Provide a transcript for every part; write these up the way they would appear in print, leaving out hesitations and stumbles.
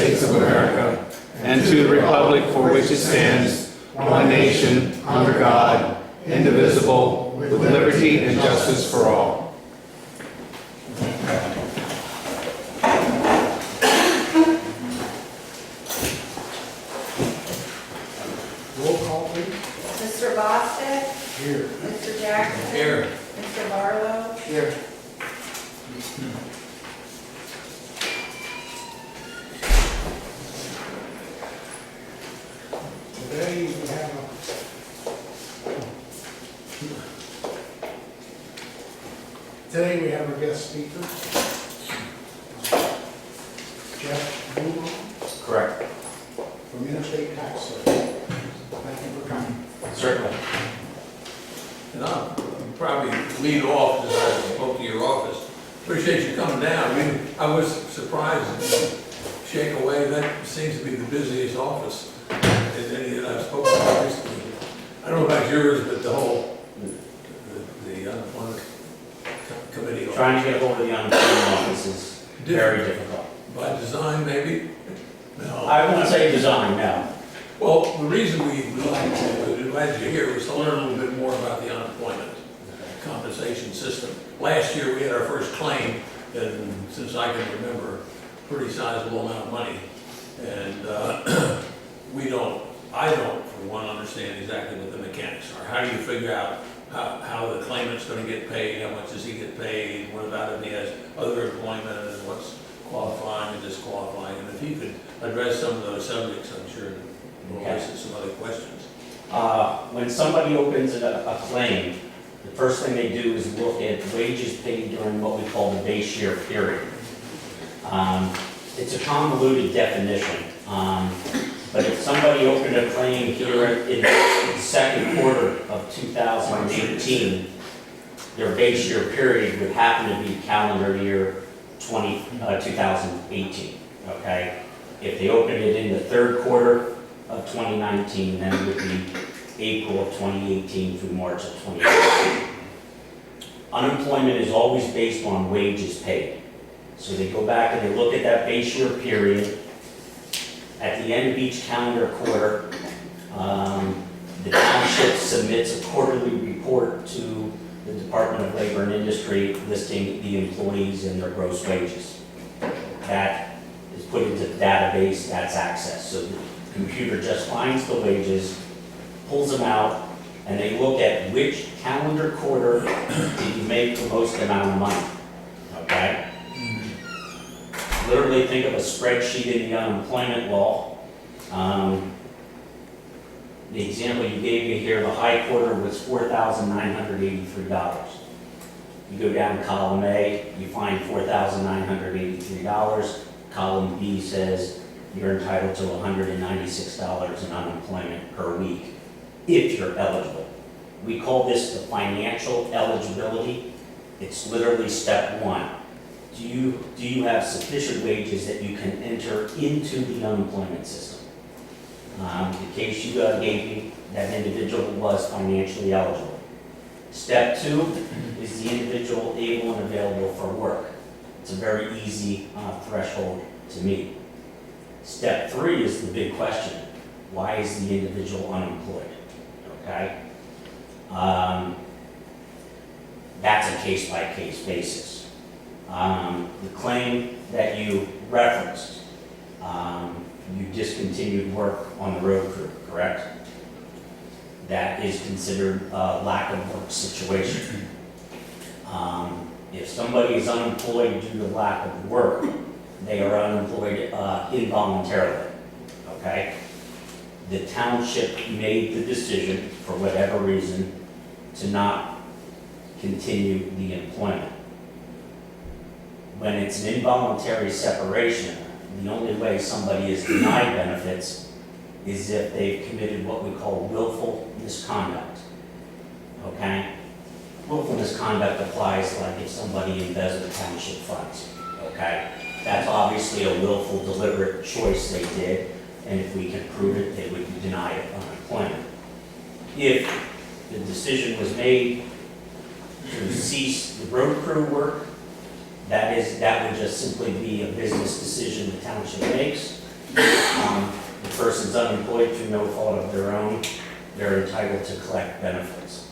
States of America and to the republic for which it stands, one nation, under God, indivisible, with liberty and justice for all. Roll call, please. Mr. Bostic? Here. Mr. Jackson? Here. Mr. Barlow? Here. Today we have our guest speaker, Jeff Newman Correct. from Interstate Tax Service. Thank you for coming. Certainly. And I'll probably lead off as I spoke to your office. Appreciate you coming down. I mean, I was surprised and shake away. That seems to be the busiest office in any that I've spoken to recently. I don't know about yours, but the whole, the unemployment committee. Trying to get hold of the unemployment office is very difficult. By design, maybe? No. I won't say design, no. Well, the reason we would like to invite you here was to learn a little bit more about the unemployment compensation system. Last year, we had our first claim, and since I can remember, pretty sizable amount of money. And I don't, for one, understand exactly what the mechanics are. How do you figure out how the claimant's going to get paid? How much does he get paid? What about if he has other employment, and what's qualifying and disqualifying? And if you could address some of those subjects, I'm sure we'll answer some other questions. When somebody opens a claim, the first thing they do is look at wages paid during what we call the base year period. It's a convoluted definition, but if somebody opened a claim here in the second quarter of 2018, their base year period would happen to be calendar year 2018, okay? If they opened it in the third quarter of 2019, then it would be April of 2018 through March of 2018. Unemployment is always based on wages paid. So they go back and they look at that base year period. At the end of each calendar quarter, the township submits a quarterly report to the Department of Labor and Industry listing the employees and their gross wages. That is put into the database, that's access. So the computer just finds the wages, pulls them out, and they look at which calendar quarter did you make the most amount of money, okay? Literally think of a spreadsheet in the unemployment law. The example you gave me here, the high quarter was $4,983. You go down to column A, you find $4,983. Column B says you're entitled to $196 in unemployment per week if you're eligible. We call this the financial eligibility. It's literally step one. Do you have sufficient wages that you can enter into the unemployment system? The case you gave me, that individual was financially eligible. Step two is the individual able and available for work. It's a very easy threshold to meet. Step three is the big question. Why is the individual unemployed? Okay? That's a case-by-case basis. The claim that you referenced, you discontinued work on the road crew, correct? That is considered a lack of work situation. If somebody is unemployed due to lack of work, they are unemployed involuntarily, okay? The township made the decision, for whatever reason, to not continue the employment. When it's an involuntary separation, the only way somebody is denied benefits is if they've committed what we call willful misconduct, okay? Willful misconduct applies like if somebody embezzled township funds, okay? That's obviously a willful, deliberate choice they did, and if we can prove it, they would be denied unemployment. If the decision was made to cease the road crew work, that would just simply be a business decision the township makes. The person's unemployed through no fault of their own, they're entitled to collect benefits.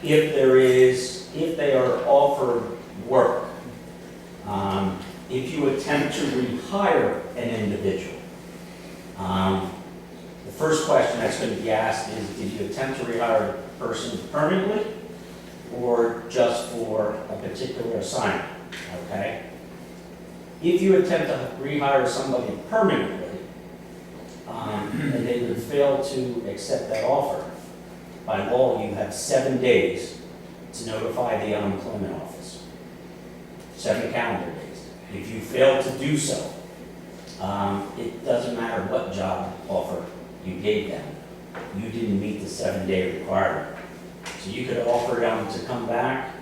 If they are offered work, if you attempt to rehire an individual, the first question that's going to be asked is, did you attempt to rehire a person permanently or just for a particular assignment, okay? If you attempt to rehire somebody permanently, and they would fail to accept that offer, by law, you have 7 days to notify the unemployment office. 7 calendar days. If you fail to do so, it doesn't matter what job offer you gave them. You didn't meet the 7-day requirement. So you could offer them to come back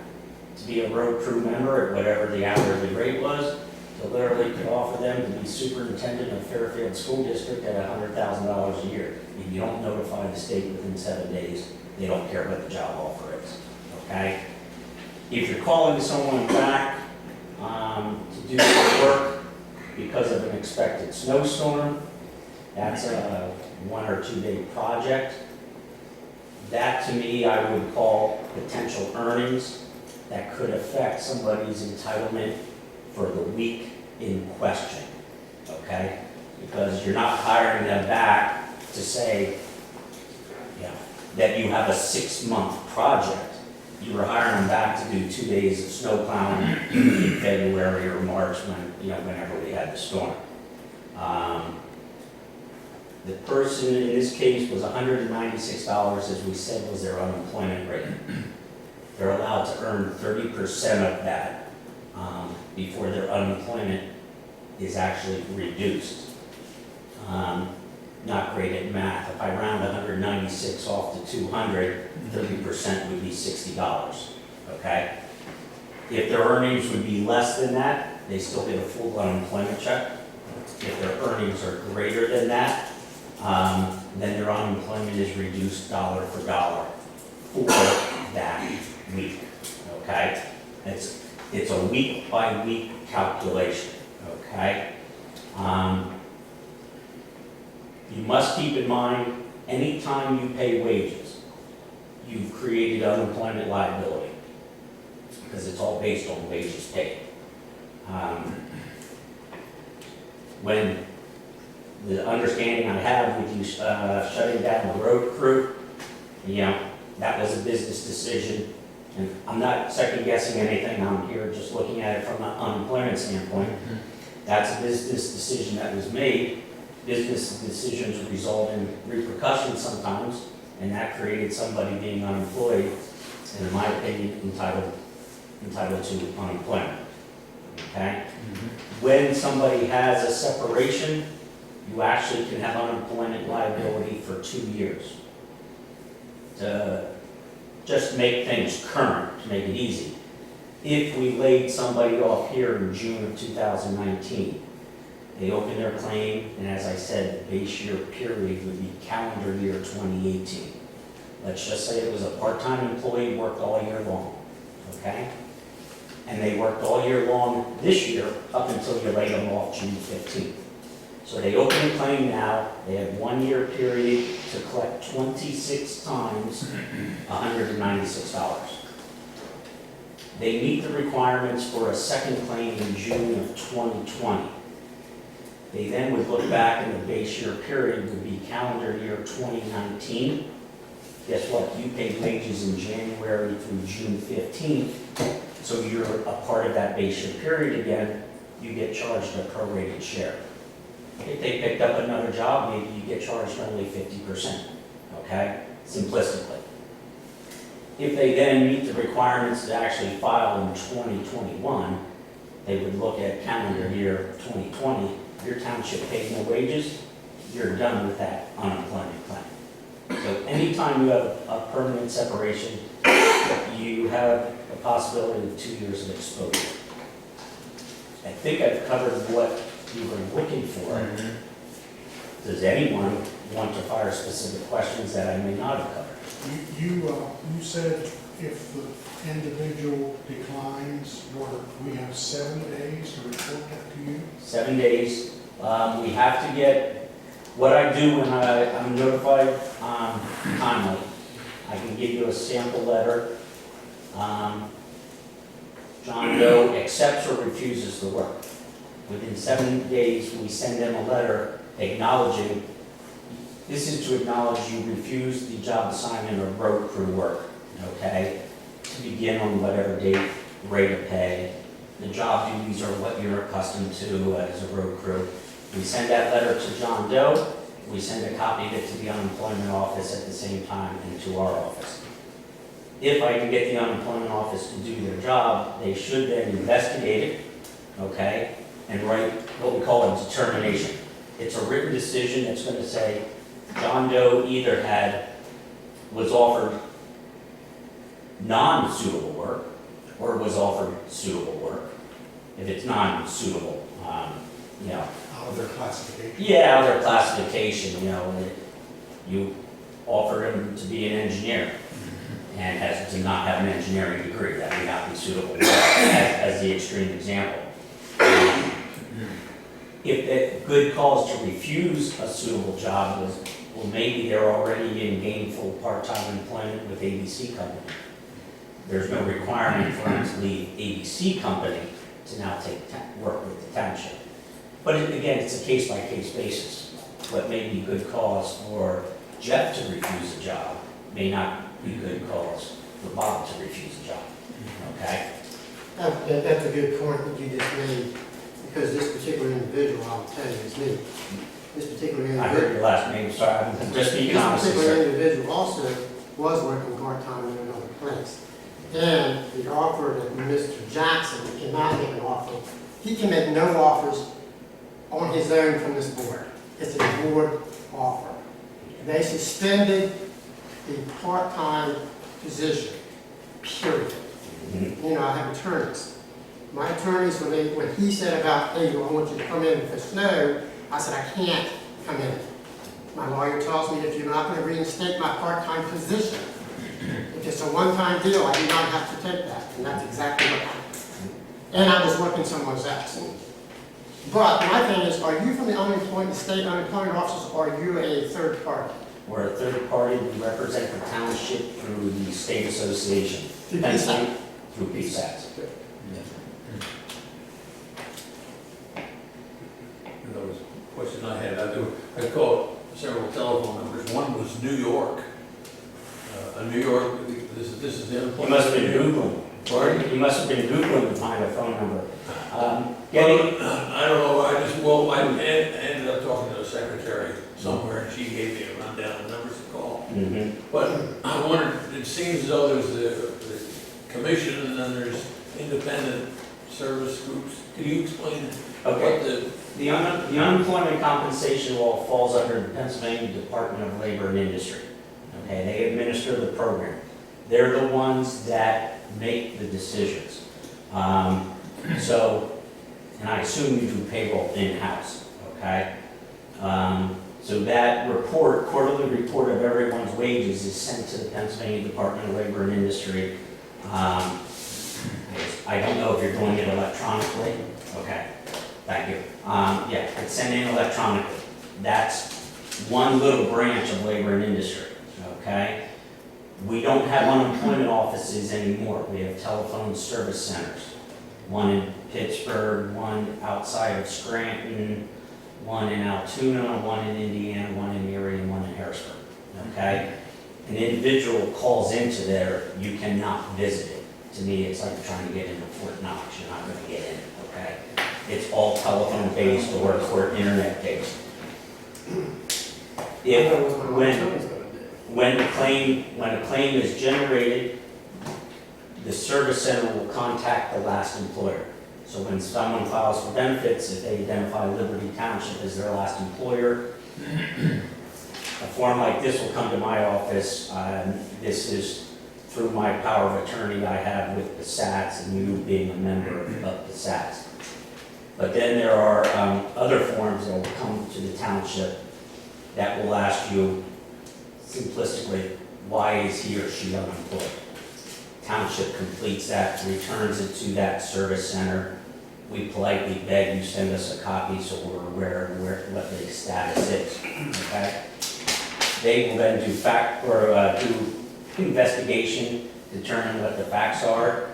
to be a road crew member at whatever the hourly rate was. So literally could offer them to be superintendent of Fairfield School District at $100,000 a year. If you don't notify the state within 7 days, they don't care what the job offer is, okay? If you're calling someone back to do some work because of an expected snowstorm, that's a 1 or 2 day project. That, to me, I would call potential earnings that could affect somebody's entitlement for the week in question, okay? Because you're not hiring them back to say, that you have a 6-month project. You were hiring them back to do 2 days of snow plowing in February or March whenever we had the storm. The person in this case was $196, as we said, was their unemployment rate. They're allowed to earn 30% of that before their unemployment is actually reduced. Not great at math. If I round 196 off to 200, 30% would be $60, okay? If their earnings would be less than that, they still get a full unemployment check. If their earnings are greater than that, then their unemployment is reduced dollar for dollar for that week, okay? It's a week by week calculation, okay? You must keep in mind, anytime you pay wages, you've created unemployment liability because it's all based on wages paid. When the understanding I have with you shutting down the road crew, that was a business decision. And I'm not second guessing anything, I'm here just looking at it from an unemployment standpoint. That's a business decision that was made. Business decisions result in repercussions sometimes, and that created somebody being unemployed, and in my opinion, entitled to unemployment, okay? When somebody has a separation, you actually can have unemployment liability for 2 years. To just make things current, to make it easy. If we laid somebody off here in June of 2019, they open their claim, and as I said, the base year period would be calendar year 2018. Let's just say it was a part-time employee, worked all year long, okay? And they worked all year long this year up until you laid them off June 15th. So they open a claim now, they have 1 year period to collect 26 times $196. They meet the requirements for a second claim in June of 2020. They then would look back, and the base year period would be calendar year 2019. Guess what? You paid wages in January through June 15th, so you're a part of that base year period again. You get charged a prorated share. If they picked up another job, maybe you get charged only 50%, okay? Simplistically. If they then meet the requirements to actually file in 2021, they would look at calendar year 2020. Your township paid no wages, you're done with that unemployment claim. So anytime you have a permanent separation, you have a possibility of 2 years of exposure. I think I've covered what you were looking for. Does anyone want to fire specific questions that I may not have covered? You said if the individual declines work, we have 7 days to report that to you? 7 days. We have to get, what I do when I'm notified timely, I can give you a sample letter. John Doe accepts or refuses the work. Within 7 days, we send them a letter acknowledging, this is to acknowledge you refused the job assignment or road crew work, okay? To begin on whatever date, rate of pay. The job duties are what you're accustomed to as a road crew. We send that letter to John Doe. We send a copy of it to the unemployment office at the same time and to our office. If I can get the unemployment office to do their job, they should then investigate it, okay, and write what we call a determination. It's a written decision that's going to say John Doe either was offered non-suitable work or was offered suitable work. If it's non-suitable, you know. Out of their classification. Yeah, other classification, you know, you offer him to be an engineer and has to not have an engineering degree, that may not be suitable, as the extreme example. If a good cause to refuse a suitable job was, well, maybe they're already in gainful part-time employment with ABC Company. There's no requirement for them to leave ABC Company to now work with the township. But again, it's a case-by-case basis. What may be good cause for Jeff to refuse a job may not be good cause for Bob to refuse a job, okay? That's a good point that you just made, because this particular individual, I'll tell you, is me. This particular I individual. heard your last name, sorry, I'm just being honest, This particular sir. individual also was working part-time in another place. And the offer that Mr. Jackson cannot make an offer, he can make no offers on his own from this board. It's a board offer. They suspended the part-time position, period. You know, I have attorneys. My attorneys, when he said about, hey, I want you to come in for snow, I said, I can't come in. My lawyer tells me if you're not going to reinstate my part-time position, if it's a one-time deal, I do not have to take that. And that's exactly what happened. And I was working somewhere else. But my thing is, are you from the state unemployment office, or are you a third party? We're a third party, we represent the township through the state association. Through Pennsylvania- PSAT? Through PSAT. That was a question I had. I called several telephone numbers. One was New York. New York, this is the You unemployment. must have been Googling. Pardon? You must have been Googling to find a phone number. Well, Getting, I don't know, I ended up talking to a secretary somewhere, and she gave me a rundown of numbers to call. Mhm. But I wondered, it seems as though there's the commission, and then there's independent service groups. Can you explain Okay. what The unemployment compensation law falls under the Pennsylvania Department of Labor and Industry. Okay, they administer the program. They're the ones that make the decisions. And I assume you do payroll in-house, okay? So that report, quarterly report of everyone's wages is sent to the Pennsylvania Department of Labor and Industry. I don't know if you're doing it electronically. Okay, thank you. Yeah, it's sent in electronically. That's one little branch of labor and industry, okay? We don't have unemployment offices anymore. We have telephone service centers. One in Pittsburgh, one outside of Scranton, one in Altoona, one in Indiana, one in Erie, and one in Harrisburg, okay? An individual calls into there, you cannot visit it. To me, it's like trying to get into Fort Knox, you're not gonna get in, okay? It's all telephone-based or internet-based. When a claim is generated, the service center will contact the last employer. So when someone files for benefits, if they identify Liberty Township as their last employer, a form like this will come to my office. This is through my power of attorney I have with the SATs and you being a member of the SATs. But then there are other forms that will come to the township that will ask you simplistically, why is he or she unemployed? Township completes that, returns it to that service center. we politely beg you send us a copy so we're aware of what the status is, okay? They will then do investigation, determine what the facts are.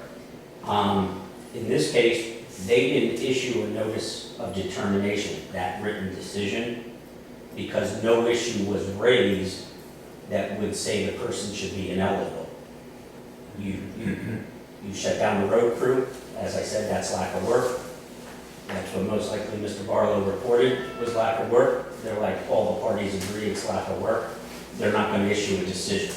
In this case, they didn't issue a notice of determination, that written decision, because no issue was raised that would say the person should be ineligible. You shut down the road crew, as I said, that's lack of work. That's what most likely Mr. Barlow reported was lack of work. They're like, all the parties agree it's lack of work. They're not going to issue a decision.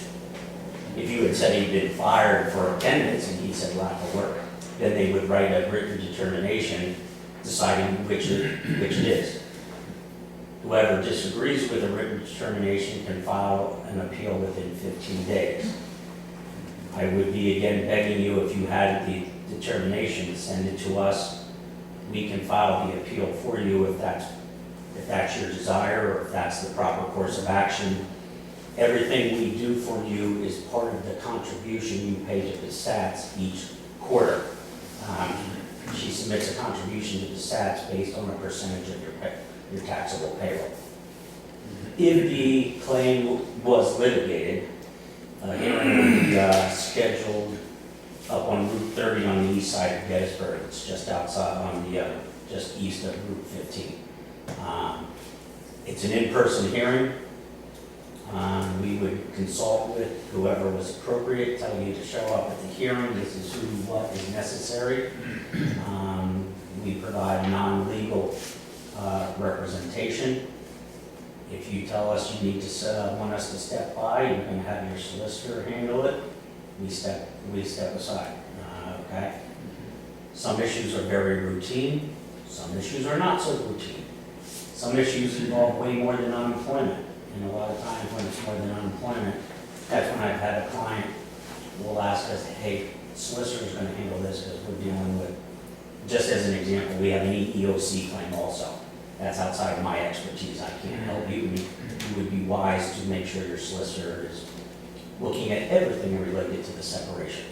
If you had said he'd been fired for attendance and he said lack of work, then they would write a written determination deciding which it is. Whoever disagrees with a written determination can file an appeal within 15 days. I would be again begging you, if you had the determination, send it to us. We can file the appeal for you if that's your desire, or if that's the proper course of action. Everything we do for you is part of the contribution you pay to the SATs each quarter. She submits a contribution to the SATs based on a percentage of your taxable payroll. If the claim was litigated, a hearing will be scheduled up on Route 30 on the east side of Gettysburg. It's just outside on the, just east of Route 15. It's an in-person hearing. We would consult with whoever was appropriate, tell you to show up at the hearing. This is who, what is necessary. We provide non-legal representation. If you tell us you need to want us to step by, you can have your solicitor handle it. We step aside. Okay. Some issues are very routine. Some issues are not so routine. Some issues involve way more than unemployment. And a lot of times when it's more than unemployment, that's when I've had a client will ask us, hey, solicitor's going to handle this because we're dealing with, just as an example, we have an EEOC claim also. That's outside of my expertise. I can't help you. You would be wise to make sure your solicitor is looking at everything related to the separation.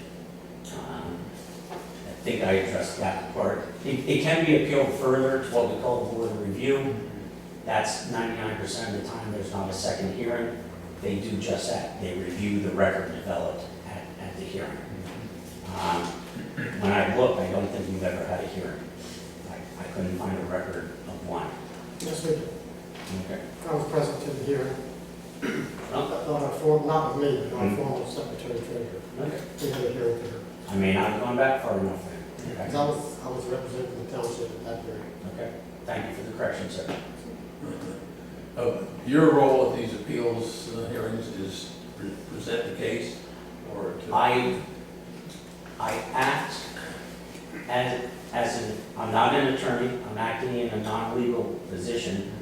I think I addressed that part. It can be appealed further to what we call the board of review. That's 99% of the time. There's not a second hearing. They do just that. They review the record developed at the hearing. When I looked, I don't think we've ever had a hearing. I couldn't find a record of one. Yes, we do. Okay. I was present to the hearing. Not with me, but our former secretary treasurer. Okay. We had a hearing there. I mean, I've gone back far enough then. Because I was representing the township at that hearing. Okay. Thank you for the correction, sir. Your role at these appeals hearings is to present the case, or to... I act I'm not an attorney, I'm acting in a non-legal position,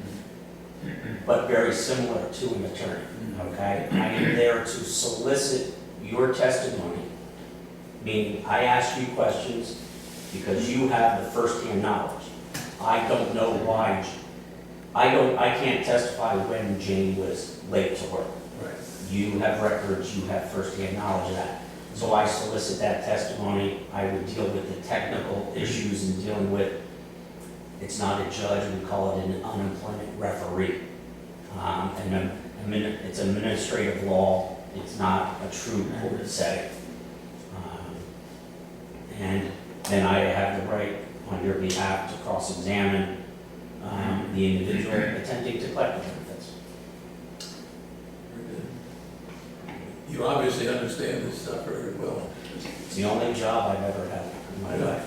but very similar to an attorney, okay? I am there to solicit your testimony, meaning I ask you questions because you have the first-hand knowledge. I don't know why, I can't testify when Jane was late to work. Right. You have records, you have first-hand knowledge of that. So I solicit that testimony. I would deal with the technical issues in dealing with, it's not a judge, we call it an unemployment referee. It's administrative law, it's not a true court setting. And then I have the right on your behalf to cross-examine the individual attempting to collect the benefits. Very good. You obviously understand this stuff very well. It's the only job I've ever had in my life.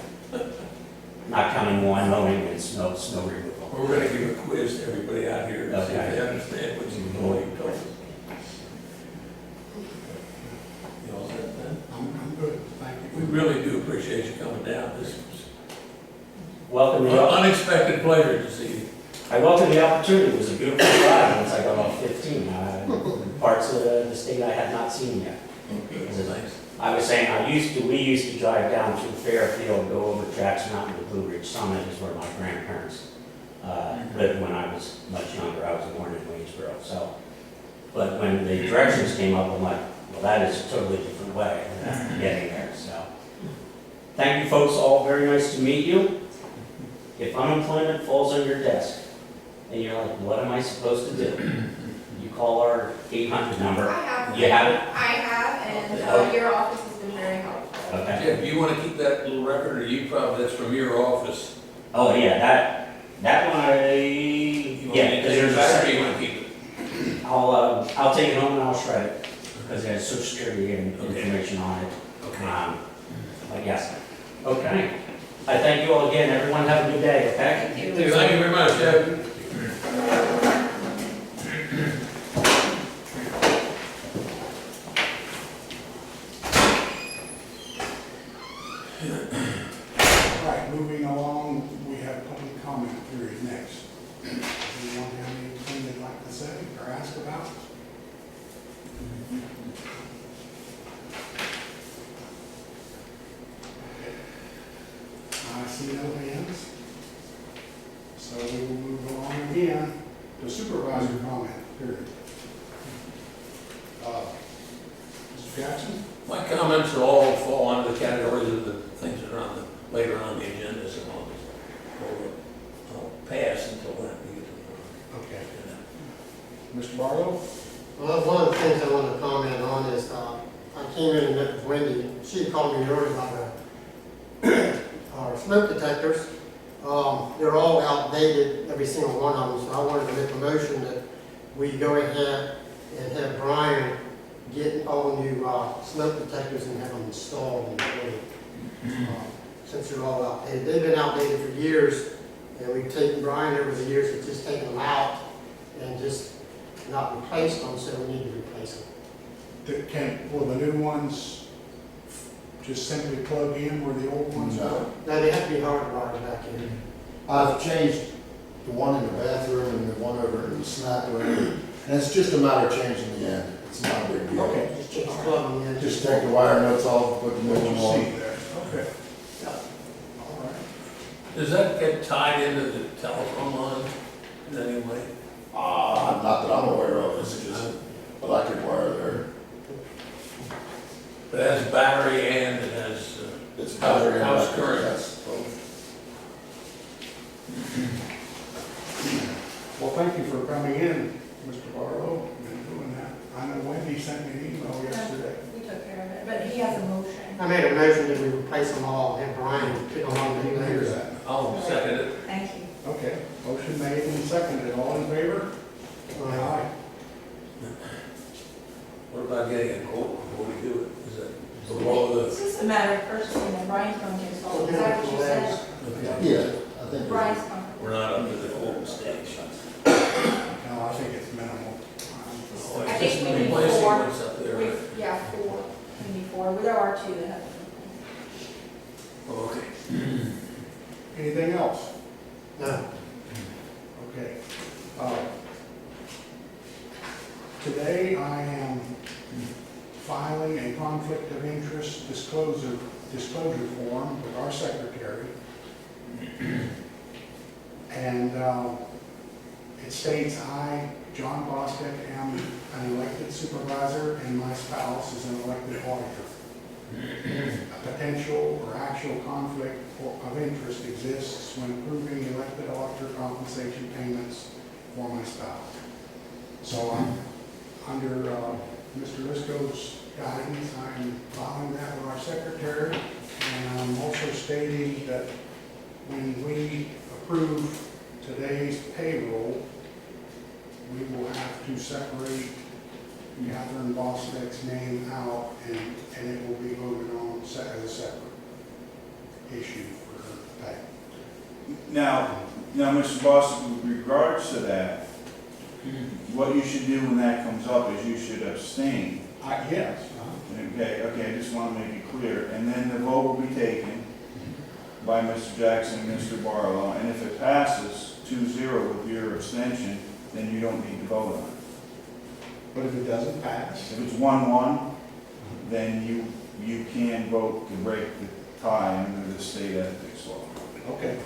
Not counting Wyoming and snow removal. We're going to give a quiz to everybody out here to see if Okay. they understand what you told us. You all set then? I'm good, thank you. We really do appreciate you coming down. This was Welcome an the unexpected pleasure to see you. I welcome the opportunity. It was a beautiful ride once I got off 15. Parts of the state I had not seen yet. Thanks. I was saying, we used to drive down through Fairfield, go over Jackson Mountain to Blue Ridge Summit, is where my grandparents lived when I was much younger. I was born in Waynesboro. So, but when the directions came up, I'm like, well, that is a totally different way of getting there. So, thank you, folks. All very nice to meet you. if unemployment falls on your desk, and you're like, what am I supposed to do? You call our 800 number. I have. You have it? I have, and your office has been very helpful. Okay. Jeff, you wanna keep that little record, or you probably, that's from your office? Oh, yeah, that one, You want yeah, me to because take there's it a back, or second. you wanna keep it? I'll take it home and I'll shred it, because it has social security and Okay. information on it. Okay. But yes, okay. I thank you all again, everyone have a good day, okay? Thank you. Thank you very much, Jeff. All right, moving along, we have public comment period next. Anyone have anything they'd like to say or ask about? I see no hands. So we will move along again to supervisor comment period. Mr. Jackson? My comments will all fall under the categories of the things that are on the, later on the agenda, so I'll pass until that we get to Okay. the. Mr. Barlow? Well, one of the things I want to comment on is, I came in and met with Wendy. She called me earlier about our smoke detectors. They're all outdated, every single one of them, so I wanted to make a motion that we go ahead and have Brian get all new smoke detectors and have them installed in the building. Since they're all outdated. They've been outdated for years, and we've taken, Brian over the years has just taken them out and just not replaced them, so we need to replace them. Will the new ones just simply plug in where the old ones were? No. Now, they have to be hardwired back in. I've changed the one in the bathroom and the one over in the snack room, and it's just a matter of changing the end. It's not a big deal. Okay. Just plug them in. Just take the wire nuts off, put the new What you one see on. there, okay. All right. Does that get tied into the telephone line in any way? Not that I'm aware of, it's just electric wire there. It has battery and it has, It's battery and House electric, current. yes, both. Well, thank you for coming in, Mr. Barlow, and doing that. I know Wendy sent me an email yesterday. We took care of it, but he has a motion. I made a motion that we replace them all and have Brian put them on the new Here's layers. that. I'll second it. Thank you. Okay, motion made and seconded. All in favor? Aye. What about getting a quote before we do it? Is that below It's just a matter of purchasing, and Brian's going to install it. Is that what you said? the? Yeah, I think. Brian's comfortable. We're not up to the quote stage. No, I think it's minimal. I think we need Replacing four. what's up there. Yeah, four. We need four. Well, there are two that have. Oh, okay. Anything else? No. Okay. Today I am filing a conflict of interest disclosure form with our secretary. And it states I, John Bostic, am an elected supervisor and my spouse is an elected auditor. A potential or actual conflict of interest exists when approving elected auditor compensation payments for my spouse. So I'm under Mr. Lisco's guidance, I'm filing that with our secretary, and I'm also stating that when we approve today's payroll, we will have to separate Catherine Bostic's name out, and it will be voted on as a separate issue for her pay. Now, Mr. Boston, with regards to that, what you should do when that comes up is you should abstain. Yes. Okay, I just want to make it clear. And then the vote will be taken by Mr. Jackson and Mr. Barlow. And if it passes 2-0 with your abstention, then you don't need to vote on it. But if it doesn't pass? If it's 1-1, then you can vote to break the tie under the state ethics law. Okay.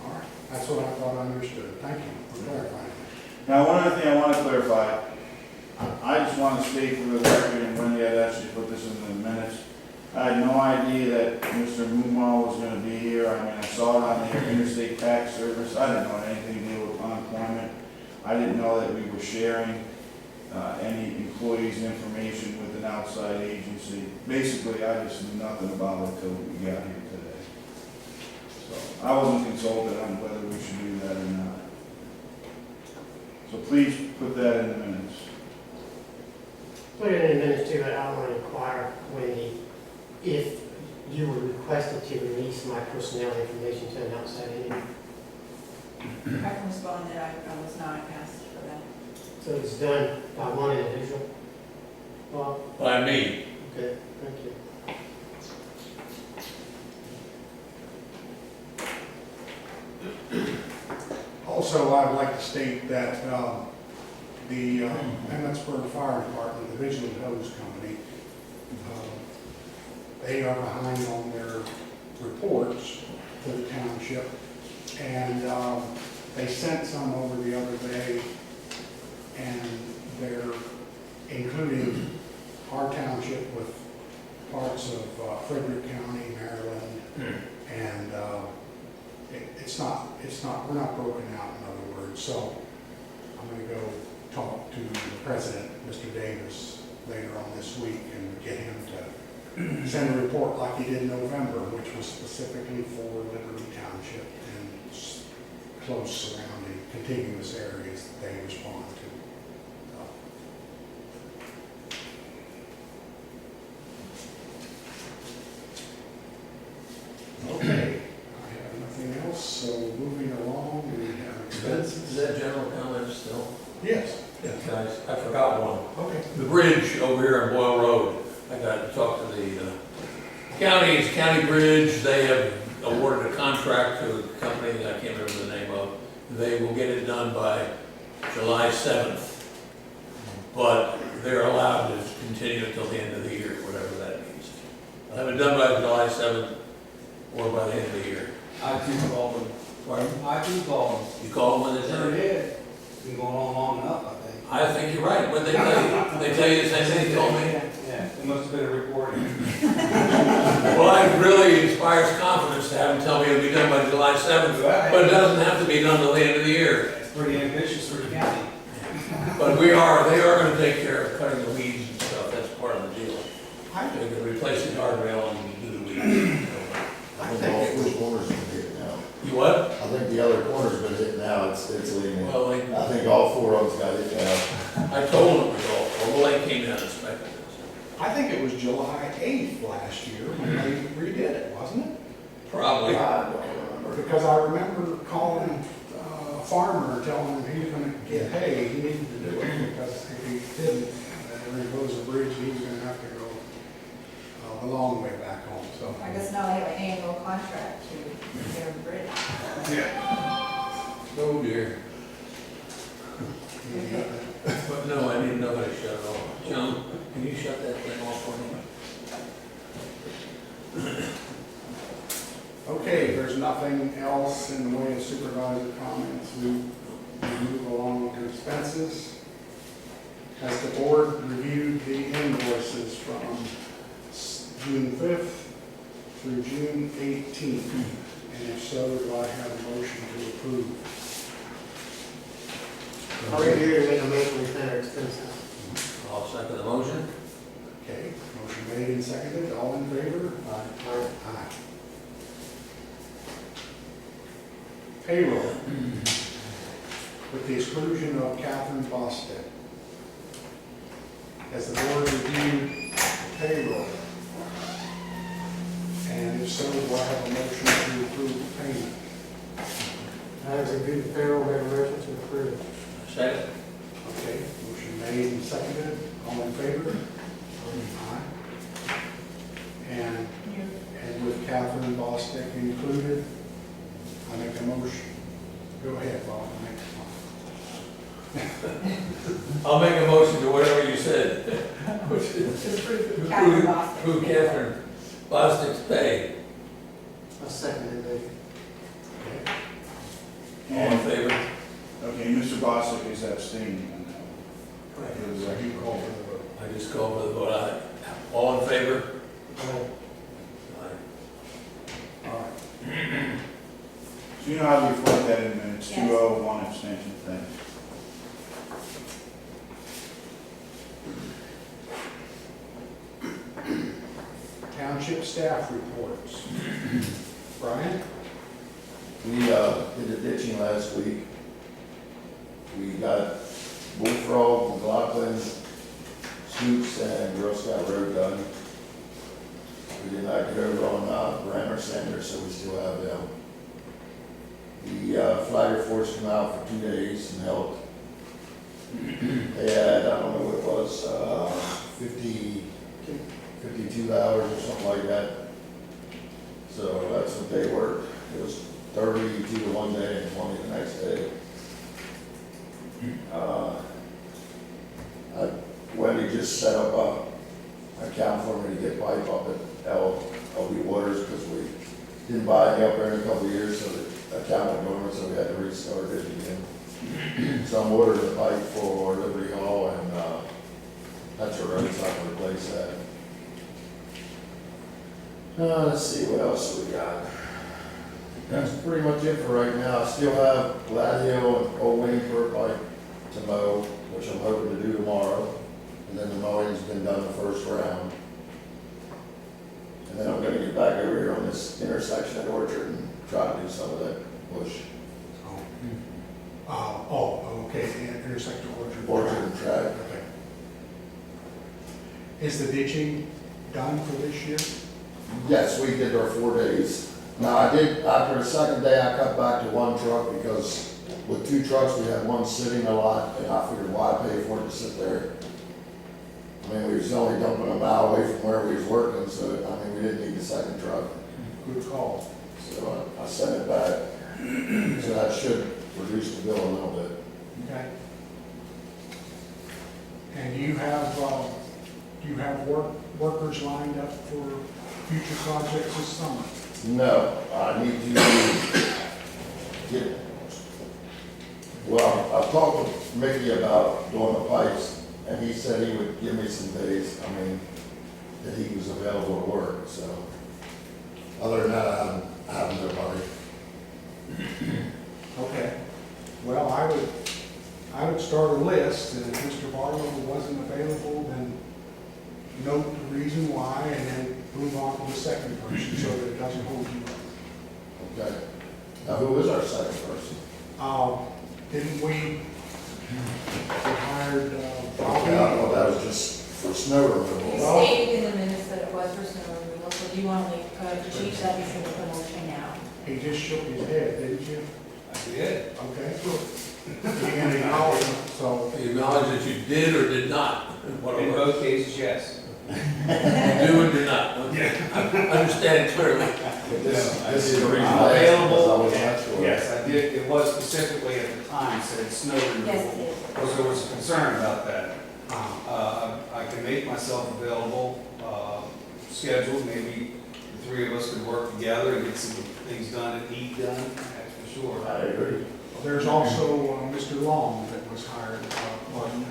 All right. That's what I thought I understood. Thank you for clarifying. Now, one other thing I want to clarify, I just want to state for the record, and Wendy, I'd actually put this in the minutes, I had no idea that Mr. Mumal was gonna be here. I mean, I saw it on the interstate tax service. I didn't know it had anything to do with unemployment. I didn't know that we were sharing, any employees' information with an outside agency. Basically, I just knew nothing about it until we got here today. So, I wasn't consulted on whether we should do that or not. So please put that in the minutes. Put it in the minutes too, but I want to inquire if you were requested to release my personnel information to an outside entity. I can respond that I was not asked for that. So it's done by one individual? Well, By me. okay, thank you. Also, I'd like to state that the Emmitsburg Fire Department, the Vigilant Hose Company, they are behind on their reports to the township, and they sent some over the other day, and they're including our township with parts of Frederick County, Maryland, and we're not broken out, in other words. So I'm going to go talk to the president, Mr. Davis, later on this week and get him to send a report like he did in November, which was specifically for Liberty Township and close surrounding contiguous areas that they respond to. Okay, I have nothing else, so moving along, we have Is expenses. that general comment still? Yes. Guys, I forgot one. Okay. The bridge over here on Boyle Road, I got to talk to the county bridge. They have awarded a contract to a company that I can't remember the name of. They will get it done by July 7th, but they're allowed to continue until the end of the year, whatever that means. They'll have it done by July 7th or by the end of the year. I do call them. Pardon? I do call them. You call them when they Sure say? did. Been going on long enough, I think. I think you're right. When they tell you, they tell you the same thing they told me. Yeah, it must have been a recording. Well, it really inspires confidence to have them tell me it'll be done by July 7th, but it doesn't have to be done till the end of the year. It's pretty ambitious for the county. But they are gonna take care of cutting the weeds and stuff. That's part of the deal. They're gonna replace the guardrail and do the weeds. I think all four corners have been hit now. You what? I think the other corner's been hit now, it's leaning. Well, I think all four of them's got hit now. I told them it was all, well, they came down and inspected it. I think it was July 8th last year when they redid it, wasn't it? Probably. I don't remember. Because I remember calling a farmer and telling him he was gonna get hay, he needed to do it, because if he didn't, and there goes the bridge, he was gonna have to go the long way back home, so. I guess now they have an annual contract to repair the bridge. Oh dear. But no, I didn't know how to shut it off. John, can you shut that thing off for me? Okay, if there's nothing else in the way of supervisor comments, we move along to expenses. Has the board reviewed the invoices from June 5th through June 18th? And if so, do I have a motion to approve? I'll review and make a motion to spend our expenses. I'll second the motion. Okay, motion made and seconded, all in favor? Aye. Aye. Payroll. With the exclusion of Catherine Bostic. Has the board reviewed payroll? And if so, do I have a motion to approve the payment? I have reviewed the payroll, make a motion to approve. Second. Okay, motion made and seconded, all in favor? Aye. And with Catherine Bostic included, I make a motion. Go ahead, Bob, make I'll make a motion to whatever you said. Which is Catherine Bostic. Approve Catherine Bostic's pay. I'll second it, Dave. All in favor? Okay, Mr. Bostic is abstaining on that one. So you call for the vote. I just call for the vote. Aye. All in favor? Aye. So you know how to reflect that in minutes, Yes. 2-0, 1 abstention, thanks. Township staff reports. Brian? We did the ditching last week. We got Bullfrog, McLaughlin, Scoops, and Girl Scout Road done. We did not get over on Brammer Center, so we still have them. The Flagger Force came out for 2 days and helped. They had, I don't know what it was, 52 hours or something like that. So that's what they worked. It was 32 one day and 20 the next day. Wendy just set up a account for me to get pipe up at LB Waters because we didn't buy any up there in a couple of years, so the account went dormant, so we had to restart it again. So I'm ordering the pipe for Liberty Hall, and that's a road, so I can replace that. Let's see, what else we got? That's pretty much it for right now. I still have Glad Hill and Old Waynesburg pipe to mow, which I'm hoping to do tomorrow. And then the mowing's been done the first round. And then I'm gonna get back over here on this intersection at Orchard and try to do some of that bush. Okay, the intersection of Orchard and track. Okay. Is the ditching done for this year? Yes, we did our 4 days. Now, I did, after the second day, I cut back to one truck because with 2 trucks, we had one sitting a lot, and I figured why pay for it to sit there. I mean, we was only dumping a mile away from where we was working, so, I mean, we didn't need the second truck. Good call. So I sent it back. So that should reduce the bill a little bit. Okay. And do you have workers lined up for future projects this summer? No, I need to get, well, I've talked with Mickey about doing the pipes, and he said he would give me some days, I mean, that he was available to work, so. Other than that, I haven't nobody. Okay. Well, I would start a list, and if Mr. Barlow wasn't available, then note the reason why, and then move on to the second person so that it doesn't hold you up. Okay. Now, who is our second person? Didn't we hired Bobby? Well, that was just for snow You removal. stated in the minutes that it was for snow removal, so do you want to change that before we put a motion now? He just shook his head, didn't you? I did. Okay, good. You can acknowledge it, so. You acknowledge that you did or did not? What In I both cases, yes. do or do not? Okay. I understand clearly. But this is the reason I asked, Available. because I wasn't that sure. Yes, I did. It was specifically at the time said snow removal. Yes, it is. Because there was a concern about that. I can make myself available, scheduled, maybe the 3 of us could work together and get some things done and eat done, that's for sure. I agree. There's also Mr. Long that was hired part-time,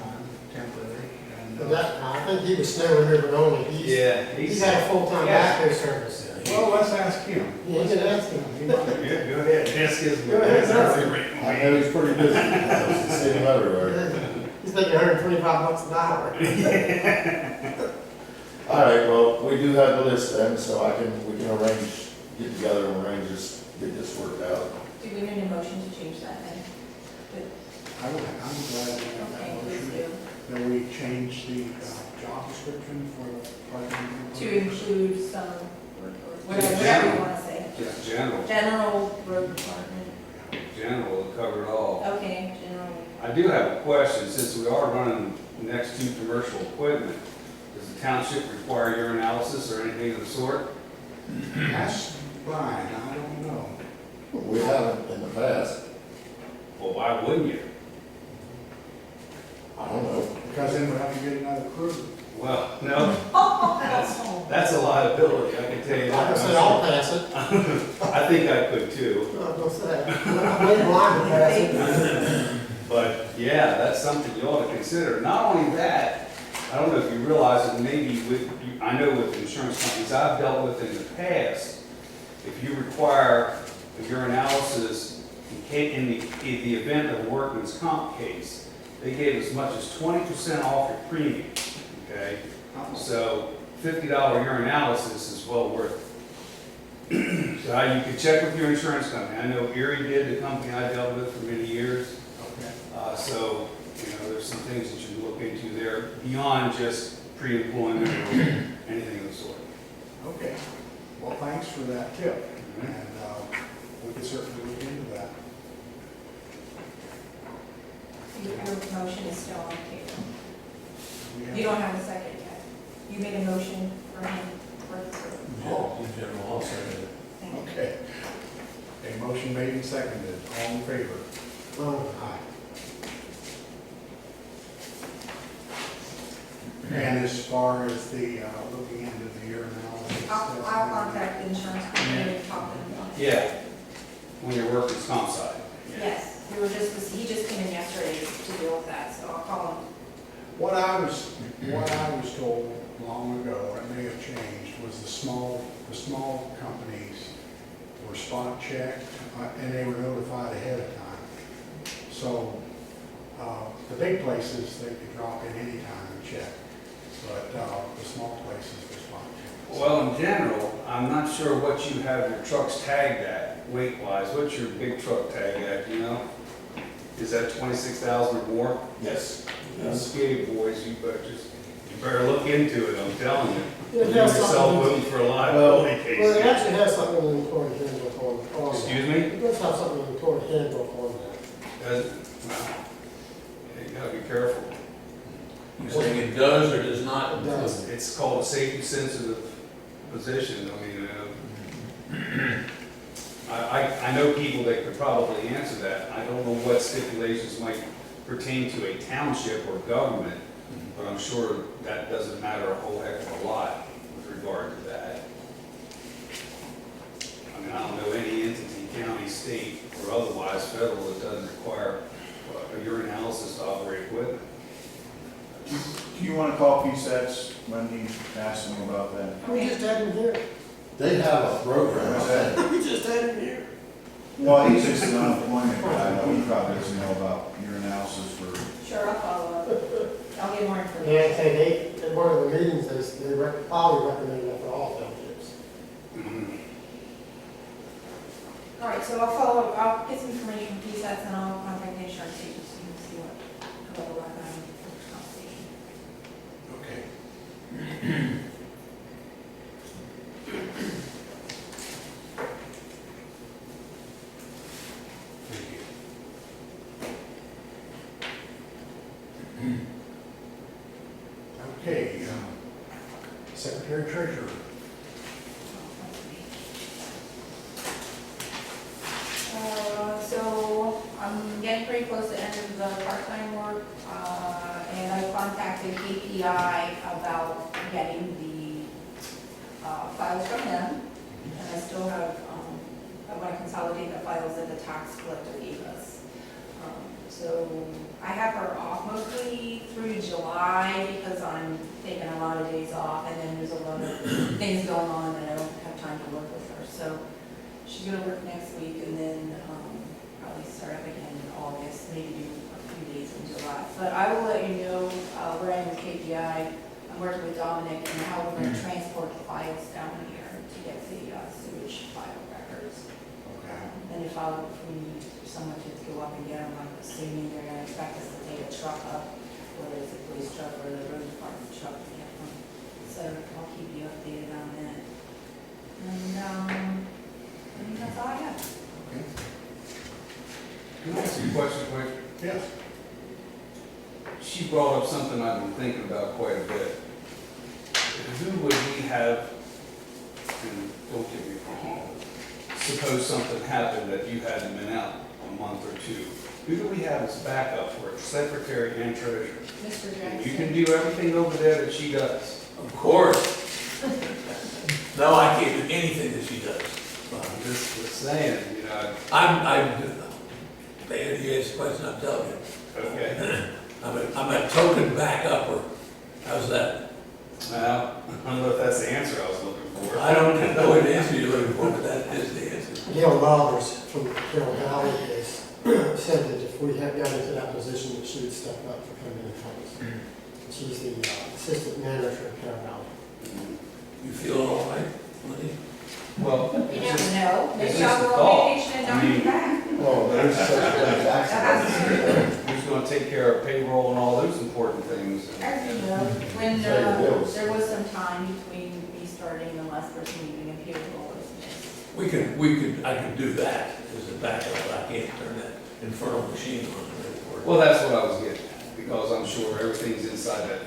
temporary, and But that, I think he was snow removal only. Yeah, He's had a full-time Yeah. backhoe service. well, let's ask him. Yeah, you can ask him. He might- Yeah, go ahead, ask his. Go ahead, sir. I know he's pretty busy, I see him everywhere. He's making $125 an hour. All right, well, we do have the list then, so we can get together and arrange this, get this worked out. Do we need a motion to change that then? I'm glad we got Okay, that please motion. do. That we changed the job description for the part-time. To include some, or whatever you want to say. Just general, General road department. general, will cover it all. Okay, general. I do have a question, since we are running next to commercial equipment, does the township require your analysis or anything of the sort? That's Brian, I don't know. We haven't in the past, Well, why wouldn't you? I don't know. Because then we'll have to get another crew. Well, no, that's a liability, I can tell you Like I that. said, I'll pass it. I think I could too, I was gonna say, I'm waiting blind to pass it. but yeah, that's something you ought to consider. Not only that, I don't know if you realize that maybe I know with insurance companies I've dealt with in the past, if you require a urinalysis in the event of a workman's comp case, they gave as much as 20% off your premium, okay? So $50 urinalysis is well worth it. So you could check with your insurance company. I know Erie did, the company I dealt with for many years. Okay. So, there's some things that you can look into there beyond just pre-employment or anything of the sort. Okay, well, thanks for that tip, Mhm. and we can certainly look into that. Your motion is still on the table. We have- You don't have a second yet. You made a motion for him, for the, Oh. In general, I'll second it. thank you. Okay. A motion made and seconded, all in favor? Aye. And as far as the, looking into the urinalysis. I'll contact the insurance company and talk to them about it. Yeah, on your workers' comp side. Yes, he just came in yesterday to deal with that, so I'll call him. What I was told long ago, it may have changed, was the small companies were spot checked, and they were notified ahead of time. So, the big places, they could drop in any time and check, but, the small places were spot checked. Well, in general, I'm not sure what you have your trucks tagged at, weight-wise. What's your big truck tag at, do you know? Is that 26,000 or more? Yes. Skate boys, you better look into it, I'm telling you. Yeah, Leave that's yourself something- open for a liability Well, it case. actually has something in the employee handbook on that. Excuse me? It does have something in the employee handbook on that. Does it? Well, you gotta be careful. You saying it does or does not? It does. It's called a safety sensitive position. I mean, I know people that could probably answer that. I don't know what stipulations might pertain to a township or government, but I'm sure that doesn't matter a whole heck of a lot with regard to that. I mean, I don't know any entity, county, state, or otherwise federal that doesn't require a urinalysis to operate equipment. Do you want to call PSATs when he asks them about that? We just had him here. They have a program, I think. We just had him here. Well, he's just an unemployment guy, though. He probably doesn't know about urinalysis for, Sure, I'll follow up. I'll get more Yeah, information. say they, in one of the meetings, they probably recommended that for all townships. All right, so I'll follow up, I'll get some information from PSATs and I'll contact the insurance agency and see what we're working on for compensation. Okay. Thank you. Okay, Secretary Treasurer. So I'm getting pretty close to the end of the part-time work, and I contacted KPI about getting the files from them. And I still have, I want to consolidate the files that the tax collector gave us. So I have her off mostly through July because I'm taking a lot of days off, and then there's a lot of things going on and I don't have time to work with her. So she's gonna work next week and then probably start up again in August, maybe do a few days in July. But I will let you know where I am with KPI. I'm working with Dominic and how we're gonna transport the files down here to get the sewage file records. Okay. And if we need someone to go up and get them, I'm assuming they're gonna expect us to take a truck up, whether it's a police truck or the road department truck to get them. So I'll keep you updated on that. And I think that's all I have. Okay. Can I ask you a question quick? Yes. She brought up something I've been thinking about quite a bit. Who would we have, and don't get me wrong, suppose something happened that you hadn't been out a month or two, who do we have as backup for secretary and treasurer? Mr. And you Jackson. can do everything over there that she does. Of course. No, I can't do anything that she does. I'm just saying, To answer your question, I'm telling you. okay. I'm a token backup, or how's that? Well, I don't know if that's the answer I was looking for. I don't know what answer you're looking for, but that is the answer. Gail Roberts from Carroll Valley has said that if we have gotten into that position, that she would step up for coming in front. She's the assistant manager of Carroll Valley. You feeling all right, Lenny? Well, You never know, it's maybe just I'll a go thought. on vacation and not be back. Well, there's such a thing as accidents. who's gonna take care of payroll and all those important things? As you know, when Pay the bills. there was some time between me starting and the last person leaving and payroll was missed. I could do that as a backup, but I can't turn that infernal machine on and make it work. Well, that's what I was getting at, because I'm sure everything's inside that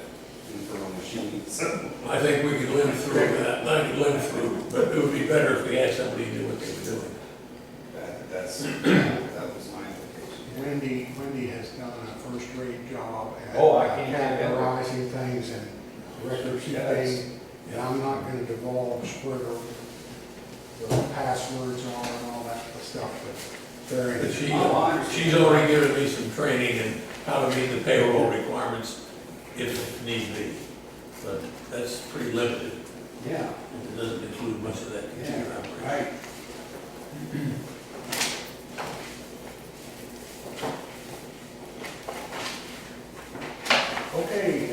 infernal machine, so. I think we could live through that, I could live through, but it would be better if we had somebody do what they were doing. That was my implication. Wendy has done a first-rate job at Oh, I can't get it. categorizing things and record keeping. And I'm not gonna divulge where the passwords are and all that stuff, but very. But she's already given me some training in how to meet the payroll requirements if need be. But that's pretty limited. Yeah. It doesn't include much of that computer operation. Right. Okay,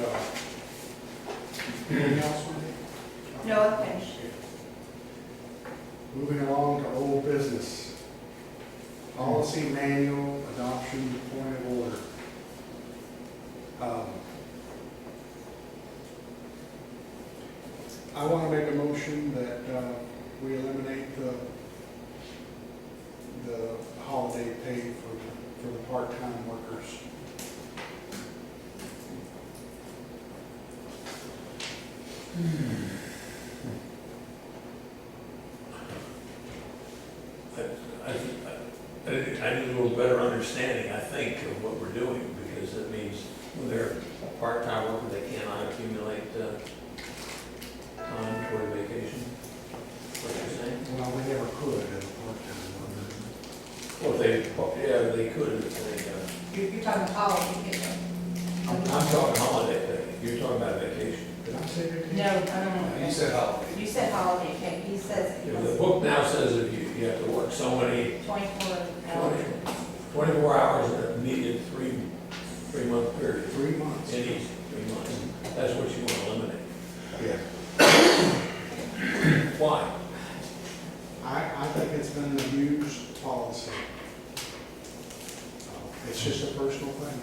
anything else, Wendy? No, I'm finished. Moving along to old business. Policy manual adoption, point of order. I want to make a motion that we eliminate the holiday pay for the part-time workers. I need a little better understanding, I think, of what we're doing, because it means when they're a part-time worker, they cannot accumulate time toward vacation. What you're saying? Well, we never could as a part-time worker. Well, they could if they, You're talking holiday pay. I'm talking holiday pay, you're talking about vacation. Did I say vacation? No, I don't know. You said holiday. You said holiday pay, he says You know, the book now says if you have to work so many 24 hours. 24 hours in a immediate three-month period. 3 months. In each 3 months. That's what you want to eliminate. Yeah. Why? I think it's been an abused policy. It's just a personal thing.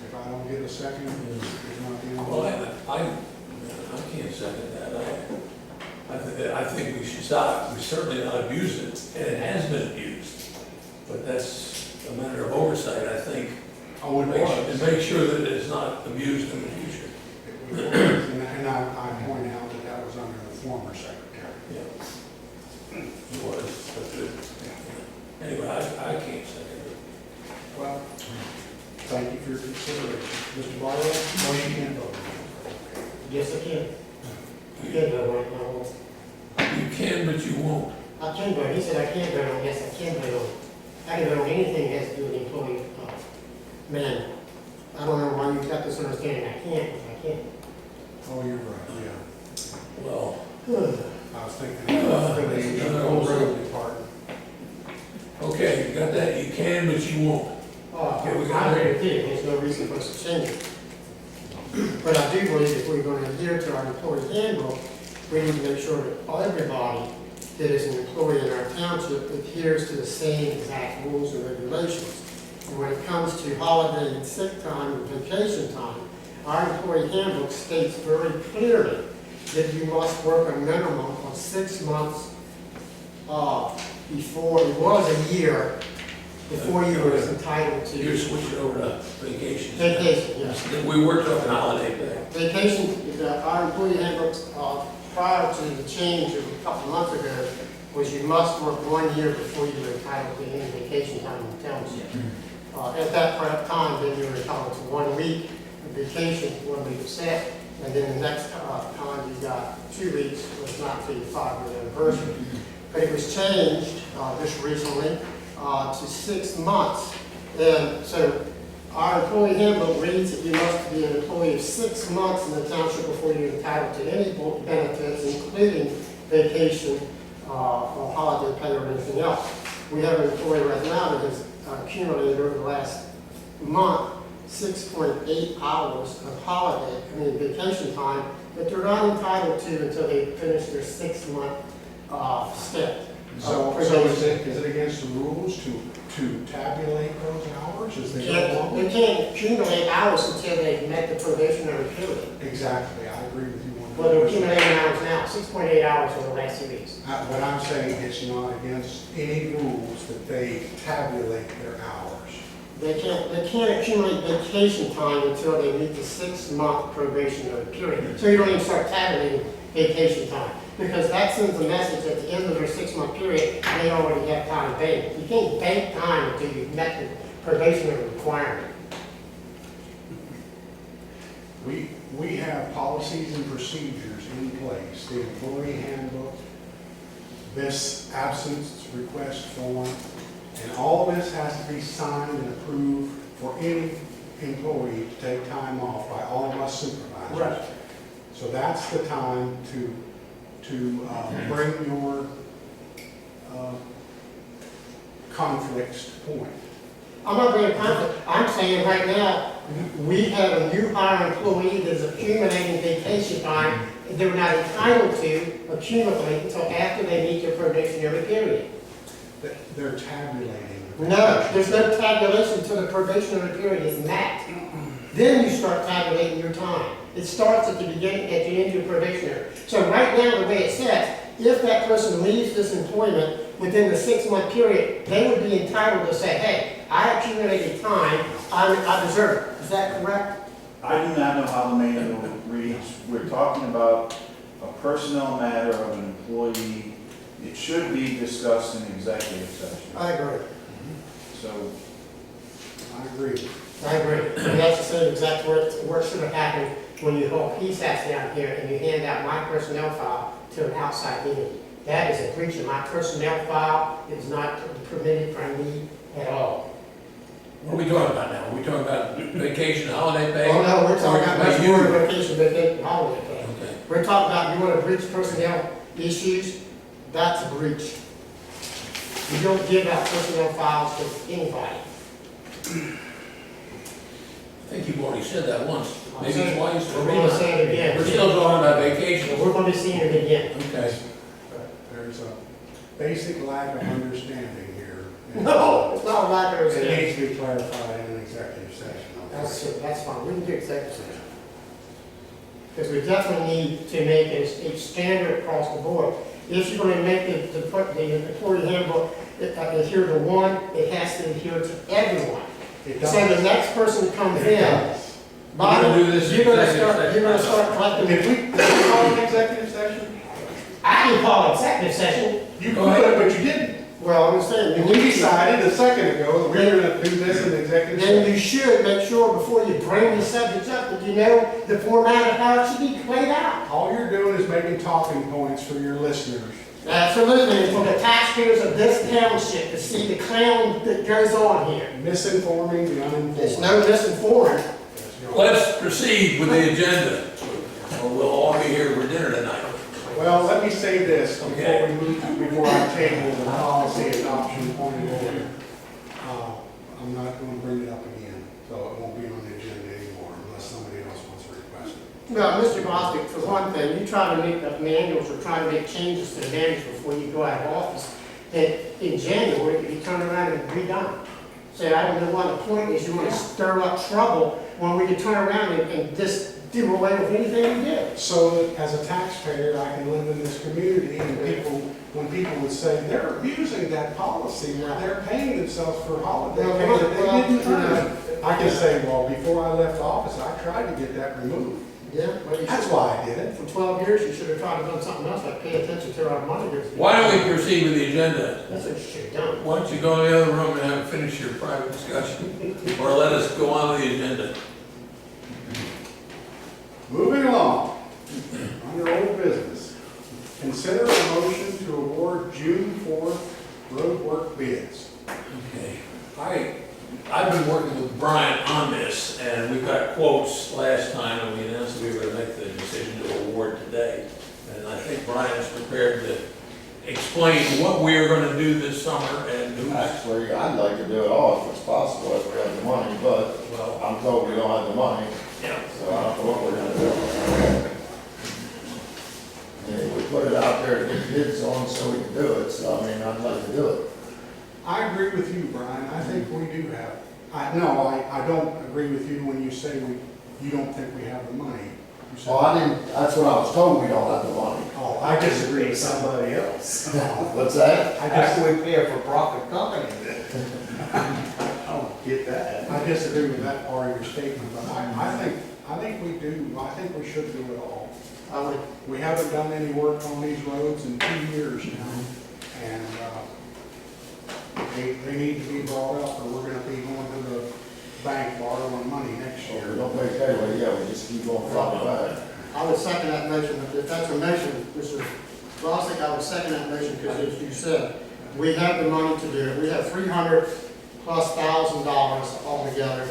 If I don't get a second, it's not the end of Well, it. I can't second that. I think we should stop. We certainly not abuse it, and it has been abused. But that's a matter of oversight, I think. Oh, it And was. make sure that it's not abused in the future. It was. And I point out that that was under the former secretary. Yeah. It was, but anyway, I can't second it. Well, thank you for your consideration. Mr. Barlow, no, you can't vote. Yes, I can. I can vote right now. You can, but you won't. I can vote. He said I can't vote on, yes, I can vote on. I can vote on anything that has to do with the employee manual. I don't know why you got this understanding. I can't, but I can. Oh, you're right, yeah. Well, I was thinking of the old road department. okay, you got that? You can, but you won't. Okay, we got it. There's no reason for us to change it. But I do believe if we're going to adhere to our employee handbook, we need to make sure that everybody that is an employee in our township adheres to the same exact rules and regulations. And when it comes to holiday and sick time and vacation time, our employee handbook states very clearly that you must work a minimum of 6 months before, it was a year, before you were entitled to You're switching over to vacation. vacation, yes. We worked on holiday pay. Vacation, our employee handbook, prior to the change of a couple months ago, was you must work 1 year before you were entitled to any vacation time in the township. At that time, then you were entitled to 1 week of vacation, 1 week of sick, and then the next time you got 2 weeks was not till your 5-year anniversary. But it was changed just recently to 6 months. And so Our employee handbook reads that you must be an employee of 6 months in the township before you're entitled to any benefits, including vacation, or holiday pay or anything else. We have an employee right now that has accumulated over the last month 6.8 hours of vacation time that they're not entitled to until they finish their 6-month stint. So is it against the rules to tabulate those hours as they go along? They can't accumulate hours until they've met the probationary period. Exactly, I agree with you Well, they're 100%. accumulating hours now, 6.8 hours in the last 2 weeks. But I'm saying it's not against any rules that they tabulate their hours. They can't accumulate vacation time until they meet the 6-month probationary period. So you don't even start tabulating vacation time, because that sends a message at the end of their 6-month period, they already have time banked. You can't bank time until you've met the probationary requirement. We have policies and procedures in place, the employee handbook, this absence request form, and all this has to be signed and approved for any employee to take time off by all of us supervisors. Right. So that's the time to bring your conflicts to point. I'm not bringing conflict. I'm saying right now, we have a new hire employee that's accumulating vacation time that they're not entitled to accumulate until after they meet their probationary period. They're tabulating. the No, there's no tabulation until the probationary period is met. Then you start tabulating your time. It starts at the beginning, at the end of your probationary. So right now, the way it says, if that person leaves this employment within the 6-month period, they would be entitled to say, hey, I accumulated time, I deserve it. Is that correct? I do not know how the manual reads. We're talking about a personnel matter of an employee. It should be discussed in executive session. I agree. So, I agree. I agree. And that's the same exact what should have happened when you hold PSATs down here and you hand out my personnel file to an outside entity. That is a breach of my personnel file. It is not permitted by me at all. What are we talking about now? Are we talking about vacation, holiday pay? Oh, no, we're talking about much Or more you? vacation, vacation, holiday pay. Okay. We're talking about, you want to breach personnel issues, that's a breach. You don't give out personnel files to anybody. I think you've already said that once, I'm maybe saying- twice. We're going to say it again. We're still talking about vacation. We're going to be seeing it again. Okay. There's a basic lack of understanding here. And No, it's not a lack of It understanding. needs to be clarified in an executive session. That's fine, we can do executive session. Because we definitely need to make a standard across the board. If you're going to make the employee handbook adhere to one, it has to adhere to everyone. It So does. the next person that comes It in, does. Bob, We're gonna do this in you're going to executive start collecting. Did we call an executive session? I can call an executive session. You Go ahead. could, but you didn't. Well, I'm saying, And we decided a second ago that we were gonna do this in executive then session. you should make sure before you bring these subjects up that you know the format of how it should be played out. All you're doing is making talking points for your listeners. Absolutely, for the taxpayers of this township to see the clown that goes on here. Misinforming the uninformed. There's no misinformed. Let's proceed with the agenda, or we'll all be here for dinner tonight. Well, let me say this Okay. before I table the policy adoption point of order. I'm not gonna bring it up again, so it won't be on the agenda anymore unless somebody else wants to request it. Well, Mr. Bostic, for one thing, you try to make the manuals or try to make changes to the manuals before you go out of office, that in January, you turn around and redone. So I don't know what the point is, you want to stir up trouble when we can turn around and just do away with anything we did. So that as a taxpayer, I can live in this community and when people would say, they're abusing that policy where they're paying themselves for holiday pay that they didn't earn. I can say, well, before I left office, I tried to get that removed. Yeah, well, you That's should, why I did it. for 12 years, you should have tried to do something else, like pay attention to our money. Why don't we proceed with the agenda? That's what you should have done. Why don't you go in the other room and have finish your private discussion, or let us go on with the agenda? Moving along, under old business, consider a motion to award June 4th road work bids. Okay. I've been working with Brian on this, and we got quotes last time, and we announced we were gonna make the decision to award today. And I think Brian is prepared to explain what we are gonna do this summer and who's, Actually, I'd like to do it all if it's possible, if we have the money, but well, I'm told we don't have the money, yeah. so I don't know what we're gonna do. And we put it out there to get bids on so we can do it, so I mean, I'd like to do it. I agree with you, Brian, I think we do have, I don't agree with you when you say you don't think we have the money. You said- Well, I didn't, that's what I was told, we don't have the money. Oh, I disagree with somebody else. What's that? I How dis- can we pay a for-profit company then? I don't get that. I disagree with that part of your statement, but I think we do, I think we should do it all. We haven't done any work on these roads in 2 years now, and, they need to be brought up, or we're gonna be going to the bank borrowing money next We year. don't make headway, yeah, we just keep on flopping back. I would second that motion, if that's a motion, Mr. Rossick, I would second that motion, because as you said, we have the money to do it, we have $300,000+ altogether.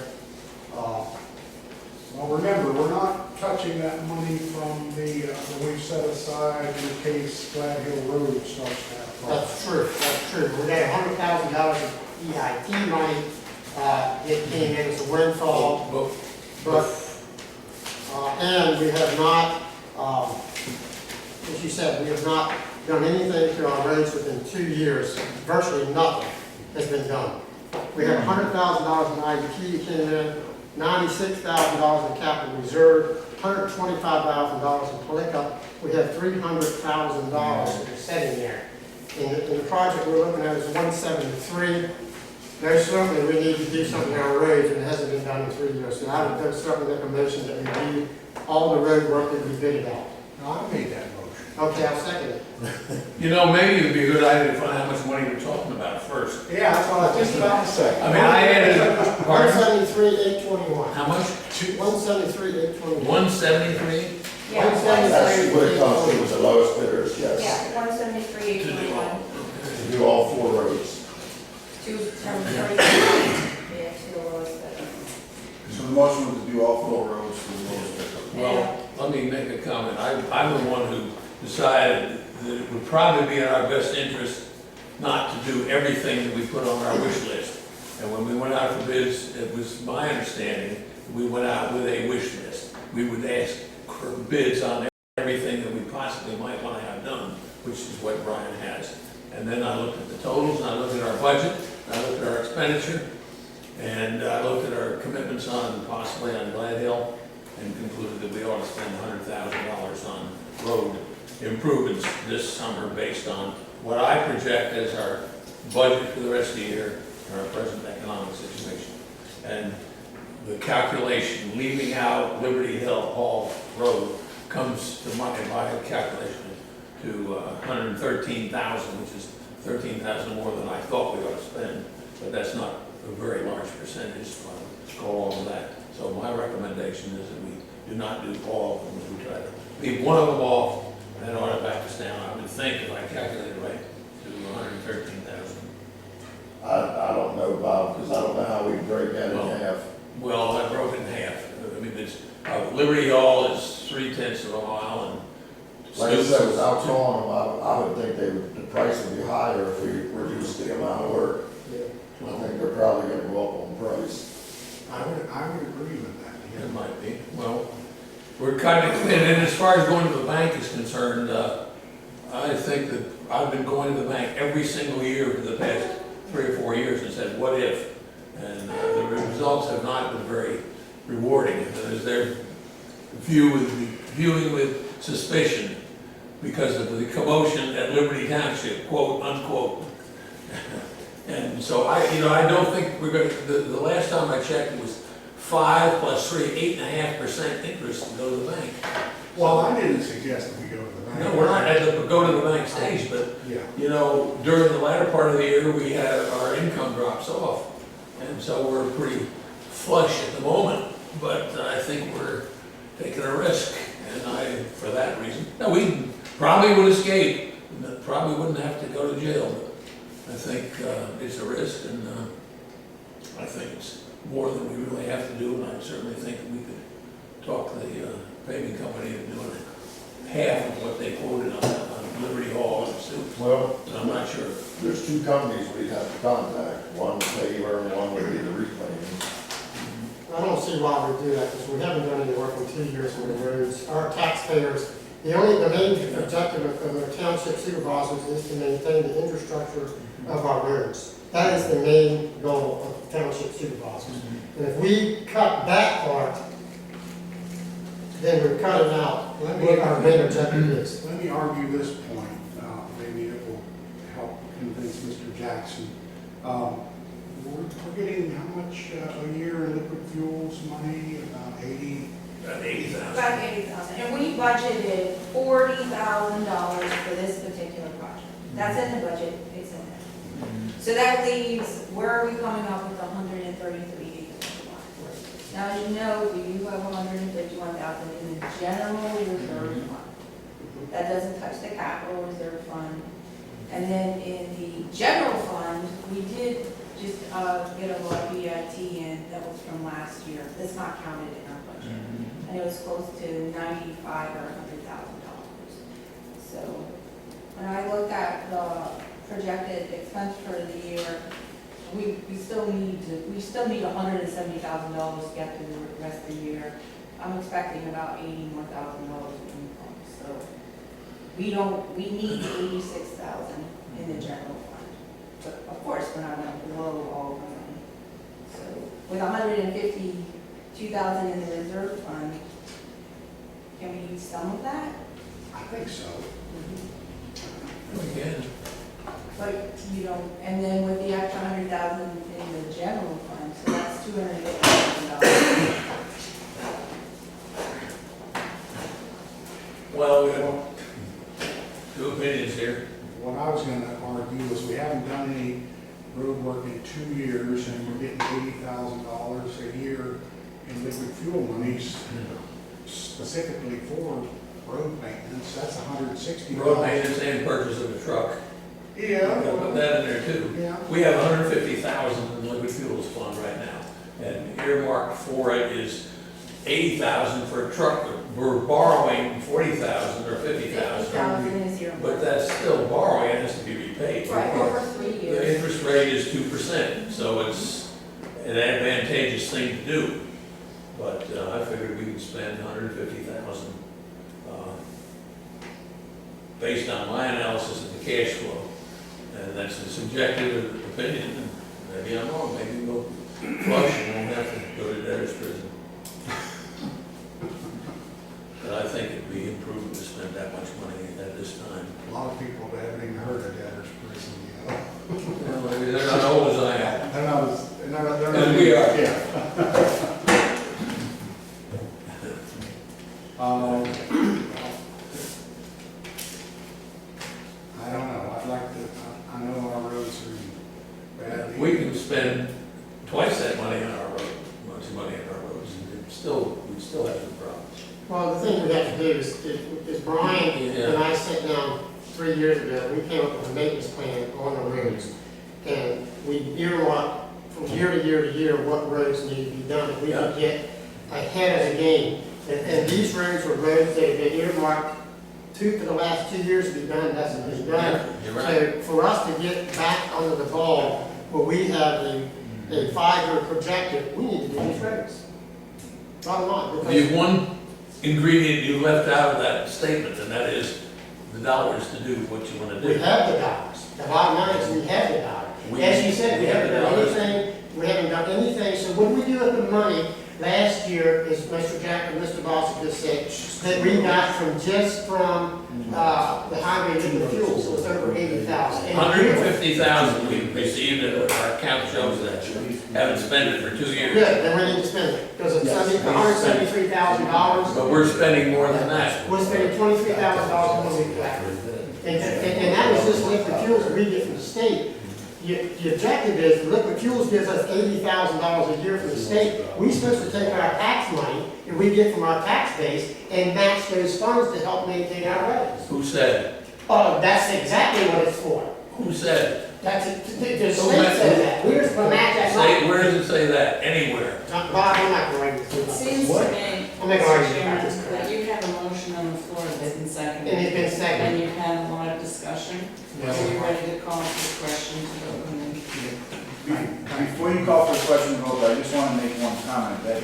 Well, remember, we're not touching that money from that we've set aside in case Glad Hill Road starts to have problems. That's true, we got $100,000 of EIT money, it came in as a windfall, Well, but, and we have not, as you said, we have not done anything to our roads within 2 years, virtually nothing has been done. We have $100,000 in IUT came in, $96,000 in capital reserve, $125,000 in PLICA. We have $300,000 that is sitting there. And the project we're looking at is 173. Very certainly, we need to do something on our roads, and it hasn't been done in 3 years. So I would certainly make a motion that we do all the road work that we bid out. No, I made that motion. Okay, I'll second it. you know, maybe it'd be a good idea to find out how much money we're talking about first. Yeah, that's what I was just about to say. I mean, I added, pardon? 173,821. How much? 173,821. 173? Yeah, That's what it comes to, was the lowest bidders, yes. yeah, 173,821. To do all 4 roads. Two, from 30, yeah, to the lowest bidder. So the motion was to do all 4 roads for the lowest bidder. Well, let me make a comment. I'm the one who decided that it would probably be in our best interest not to do everything that we put on our wish list. And when we went out for bids, it was my understanding that we went out with a wish list. We would ask for bids on everything that we possibly might want to have done, which is what Brian has. And then I looked at the totals, and I looked at our budget, and I looked at our expenditure, and I looked at our commitments on, possibly on Glad Hill, and concluded that we ought to spend $100,000 on road improvements this summer based on what I project as our budget for the rest of the year and our present economic situation. And the calculation, leaving out Liberty Hill Hall Road, comes to my calculation to $113,000, which is $13,000 more than I thought we ought to spend. But that's not a very large percentage to go along with that. So my recommendation is that we do not do all of them, that we try to leave one of them off, and then ought to back us down. I would think, if I calculate it right, to 113,000. I don't know, Bob, because I don't know how we break that Well, in half. Well, I broke it in half. I mean, it's, Liberty Hall is 3/10 of a mile, and Like I said, without calling them, I would think the price would be higher if we reduced the amount of work. I think they're probably gonna go up on price. I would agree with that. yeah. It might be. Well, we're kind of, and as far as going to the bank is concerned, I think that I've been going to the bank every single year for the past 3 or 4 years and said, what if? And the results have not been very rewarding. As they're viewing with suspicion because of the commotion at Liberty Township, quote, unquote. And so I don't think we're going to, the last time I checked, it was 5 + 3, 8.5% interest to go to the bank. Well, I didn't suggest that we go to the bank. No, we're not at the go to the bank stage, but, Yeah. you know, during the latter part of the year, we had, our income drops off. And so we're pretty flush at the moment, but I think we're taking a risk. And for that reason, now we probably would escape, probably wouldn't have to go to jail, but I think it's a risk, and I think it's more than we really have to do, and I certainly think we could talk the paving company into doing half of what they quoted on Liberty Hall and Stoops. Well, And I'm not sure. there's two companies we'd have to contact, one paver and one would be the reclaiming. I don't see why we do that, because we haven't done any work in 2 years on the roads. Our taxpayers, the main objective of the township supervisors is to maintain the infrastructure of our roads. That is the main goal of the township supervisors. And if we cut that part, then we're cutting out what our main objective is. Let me argue this point, maybe it will help convince Mr. Jackson. We're getting how much a year in liquid fuels money, about 80? About 80,000. About 80,000, and we budgeted $40,000 for this particular project. That's in the budget, it's in there. So that leaves, where are we coming up with 133,851? Now, as you know, we do have 151,000 in the general reserve fund. That doesn't touch the capital reserve fund. And then in the general fund, we did just get a little BIT in that was from last year. That's not counted in our budget. And it was close to $95,000 or $100,000. So when I look at the projected expense for the year, we still need $170,000 to get through the rest of the year. I'm expecting about $80,000 more in income. So we need 86,000 in the general fund. But of course, we're not going to blow all of the money. So with 152,000 in the reserve fund, can we use some of that? I think so. Again, But you don't, and then with the extra 100,000 in the general fund, so that's $250,000. well, we have two opinions here. What I was gonna argue is we haven't done any road work in 2 years, and we're getting $80,000 a year in liquid fuel monies specifically for road maintenance. That's $160,000. Road maintenance and purchase of a truck. Yeah. Put that in there too. Yeah. We have 150,000 in liquid fuels fund right now, and earmarked for it is 80,000 for a truck. We're borrowing 40,000 or 50,000. 50,000 is your. But that's still borrowing, it has to be repaid. Right, over 3 The years. interest rate is 2%, so it's an advantageous thing to do. But I figured we could spend 150,000 based on my analysis of the cash flow. And that's a subjective opinion, and maybe I'm wrong, maybe we'll flush and won't have to go to debtor's prison. But I think it'd be imprudent to spend that much money at this time. A lot of people that haven't even heard of debtor's prison, you know. Well, maybe they're not as old as I am. They're not. And we are. Yeah. I don't know, I'd like to, I know our roads are bad. We can spend twice that money on our road, much money on our roads, and we still have some problems. Well, the thing we have to do is Brian and I sat down 3 years ago, we came up with a maintenance plan on the roads. And we earmarked from year to year to year what roads need to be done. If we could get ahead of the game. And these roads were roads that have been earmarked for the last 2 years to be done, that's been done. You're right. So for us to get back onto the ball, where we have a 5-year projected, we need to do these roads. Bottom line. The one ingredient you left out of that statement, and that is the dollars to do what you want to We do. have the dollars. The bottom line is we have the dollars. As you said, we haven't done anything, so what do we do with the money? Last year, as Mr. Jack and Mr. Boss just said, that we got from the highway liquid fuels, it was over 80,000. 150,000 we received, and our account shows that. Haven't spent it for 2 years. Good, then we need to spend it, because it's $173,000. But we're spending more than that. We're spending $23,000 on the collector. And that was just liquid fuels that we get from the state. The objective is, the liquid fuels gives us $80,000 a year from the state. We're supposed to take our tax money that we get from our tax base and match those funds to help maintain our roads. Who said? That's exactly what it's for. Who said? That's, the state says that, where's the match that's Say, not? where does it say that? Anywhere. Bob, I'm not going to It seems to me, I'll make an Mr. argument about Chairman, this. that you have a motion on the floor that's been seconded. And it's been seconded. And you've had a lot of discussion. Are you ready to call for the question to vote on it? Before you call for the question to vote, I just want to make one comment that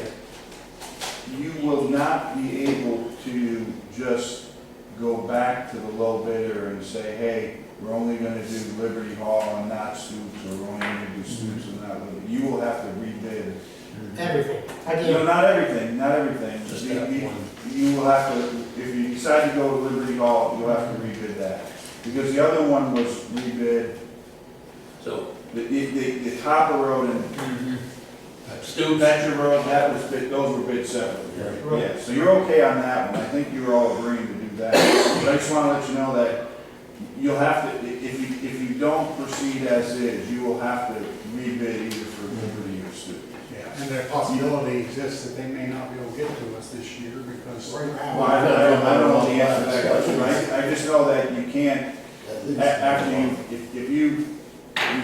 you will not be able to just go back to the low bidder and say, hey, we're only gonna do Liberty Hall and not Stoops, or we're only gonna do Stoops and not Liberty. You will have to rebid. Everything. No, Again, not everything, not everything. Just that one. You will have to, if you decide to go to Liberty Hall, you'll have to rebid that. Because the other one was rebid, So, the Topper Road and Stoops, Venture Road, that was bid, those were bid separately. Right. Yeah, so you're okay on that one. I think you were all agreeing to do that. But I just wanna let you know that you'll have to, if you don't proceed as is, you will have to rebid either for Liberty or Stoops. Yeah, and the possibility exists that they may not be able to get to us this year because right Well, now, I don't know the answer to that question, right? I just know that you can't, after you, if you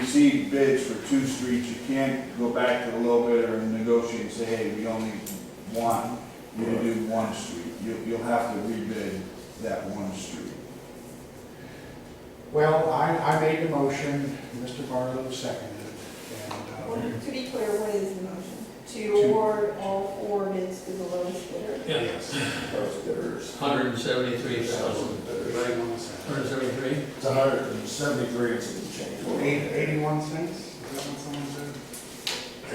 receive bids for 2 streets, you can't go back to the low bidder and negotiate and say, hey, we only want you to do 1 street. You'll have to rebid that 1 street. well, I made the motion, Mr. Barlow seconded it, To be clear, what is the motion? To To- award all 4 bids to the lowest bidder? yeah, yes. Those bidders. 173,000. Right, One second. 173? It's 173 and some change. 81 cents, is that what someone said?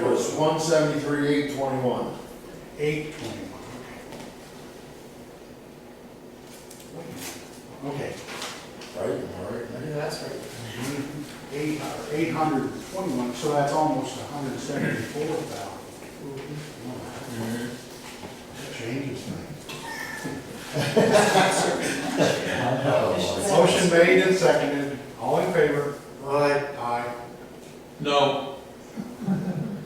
It was 173, 821. 821, okay. Right, all right. yeah, that's right. 821, so that's almost 174,000. That changes things. Motion made and seconded, all in favor? Aye. Aye. No.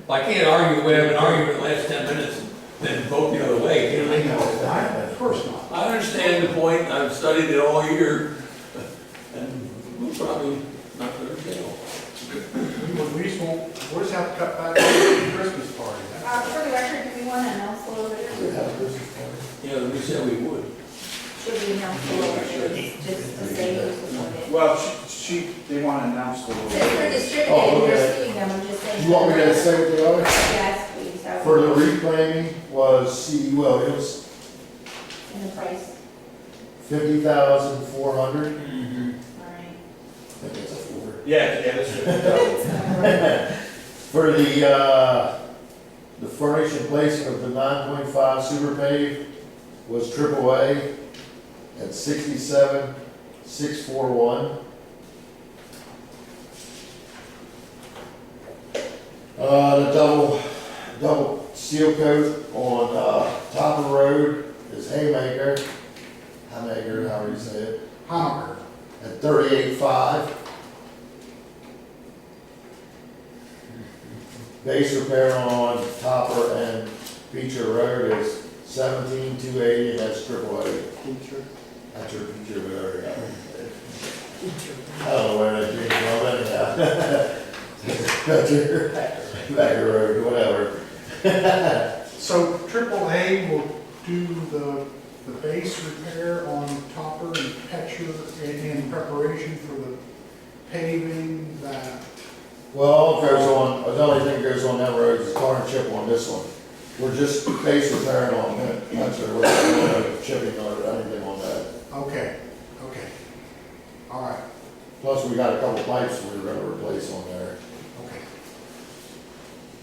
I can't argue, we haven't argued in the last 10 minutes, and then vote the other way. You know what I mean? Of course not. I understand the point, I've studied it all year, and we'll probably not go to jail. We at least won't, we'll just have to cut back on the Christmas party. For the record, do we want to announce the low We bidder? have a business plan. Yeah, we said we would. Should we announce the low bidder, just to say who's the low bidder? Well, they want to announce the Since we're low. distributing, Oh, you're okay. seeing them, I'm just saying. You want me to say what they are? Yes, please. I For the would- reclaiming was C.E. Williams, And the price, 50,400. all right. I think it's a 4. Yeah, that's good. For the furnish and placing of the 9.5 super pave was AAA at 67,641. The double seal coat on Topper Road is Haymaker, however you say it, Hammer. at 38.5. Base repair on Topper and Beecher Road is 17,280, and that's AAA. That's your Beecher Road. I don't know where that came from, anyhow. That's your Becker Road, whatever. So AAA will do the base repair on Topper and Petcher in preparation for the paving that, Well, it goes on, the only thing that goes on that road is Township on this one. We're just base repairing on that, that's what we're chipping or anything on that. okay, all right, Plus, we got a couple pipes we're gonna replace on there. okay.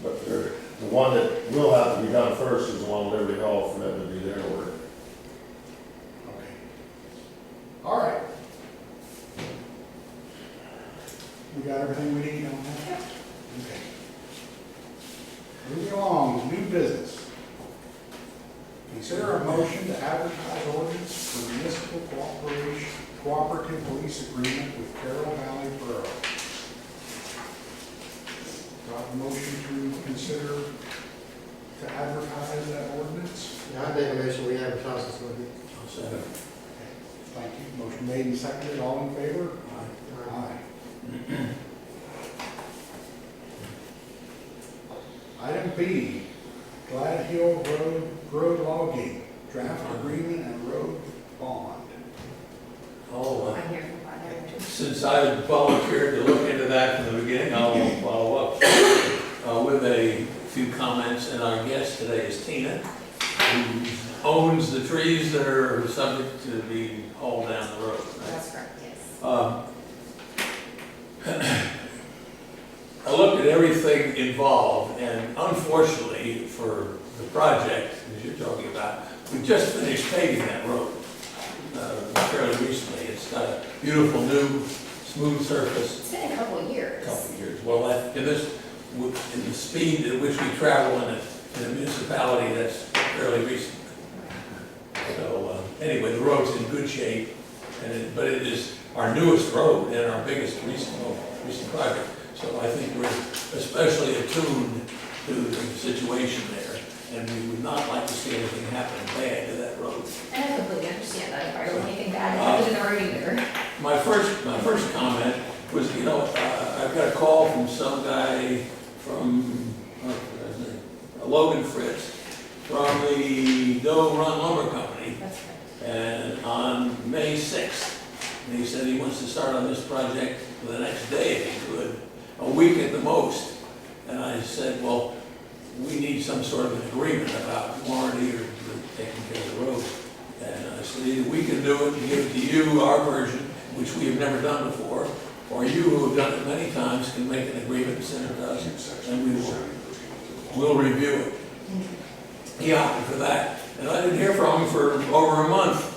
But the one that will have to be done first is the one with Liberty Hall for them to do their work. Okay. All right. We got everything we need on that? Okay. Moving along, new business. Consider a motion to advertise ordinance for municipal cooperative police agreement with Carroll Valley Borough. Got a motion to consider to advertise that ordinance? Yeah, I make a motion, we advertise this one. I'll second. Okay, thank you. Motion made and seconded, all in favor? Aye. Item B, Glad Hill Road logging, draft agreement and road bond. Oh, I'm here for that. since I volunteered to look into that from the beginning, I'll follow up with a few comments. And our guest today is Tina, who owns the trees that are subject to be hauled down the road. Right? That's correct, yes. I looked at everything involved, and unfortunately for the project, as you're talking about, we just finished paving that road fairly recently. It's got a beautiful new smooth surface. It's been a couple of years. Couple of years. Well, in the speed at which we travel in a municipality, that's fairly recent. So anyway, the road's in good shape, but it is our newest road and our biggest recent project. So I think we're especially attuned to the situation there, and we would not like to see anything happen bad to that road. And I completely understand that. If I don't anything bad happens in the road either. My first comment was, I've got a call from some guy from, Logan Fritz, from the Doe Run Lumber Company, That's right. and on May 6th, and he said he wants to start on this project the next day if he could, a week at the most. And I said, well, we need some sort of an agreement about warranty or taking care of the road. And I said, either we can do it and give it to you, our version, which we have never done before, or you who have done it many times can make an agreement and send it to us, and we'll review it. He opted for that, and I didn't hear from him for over a month.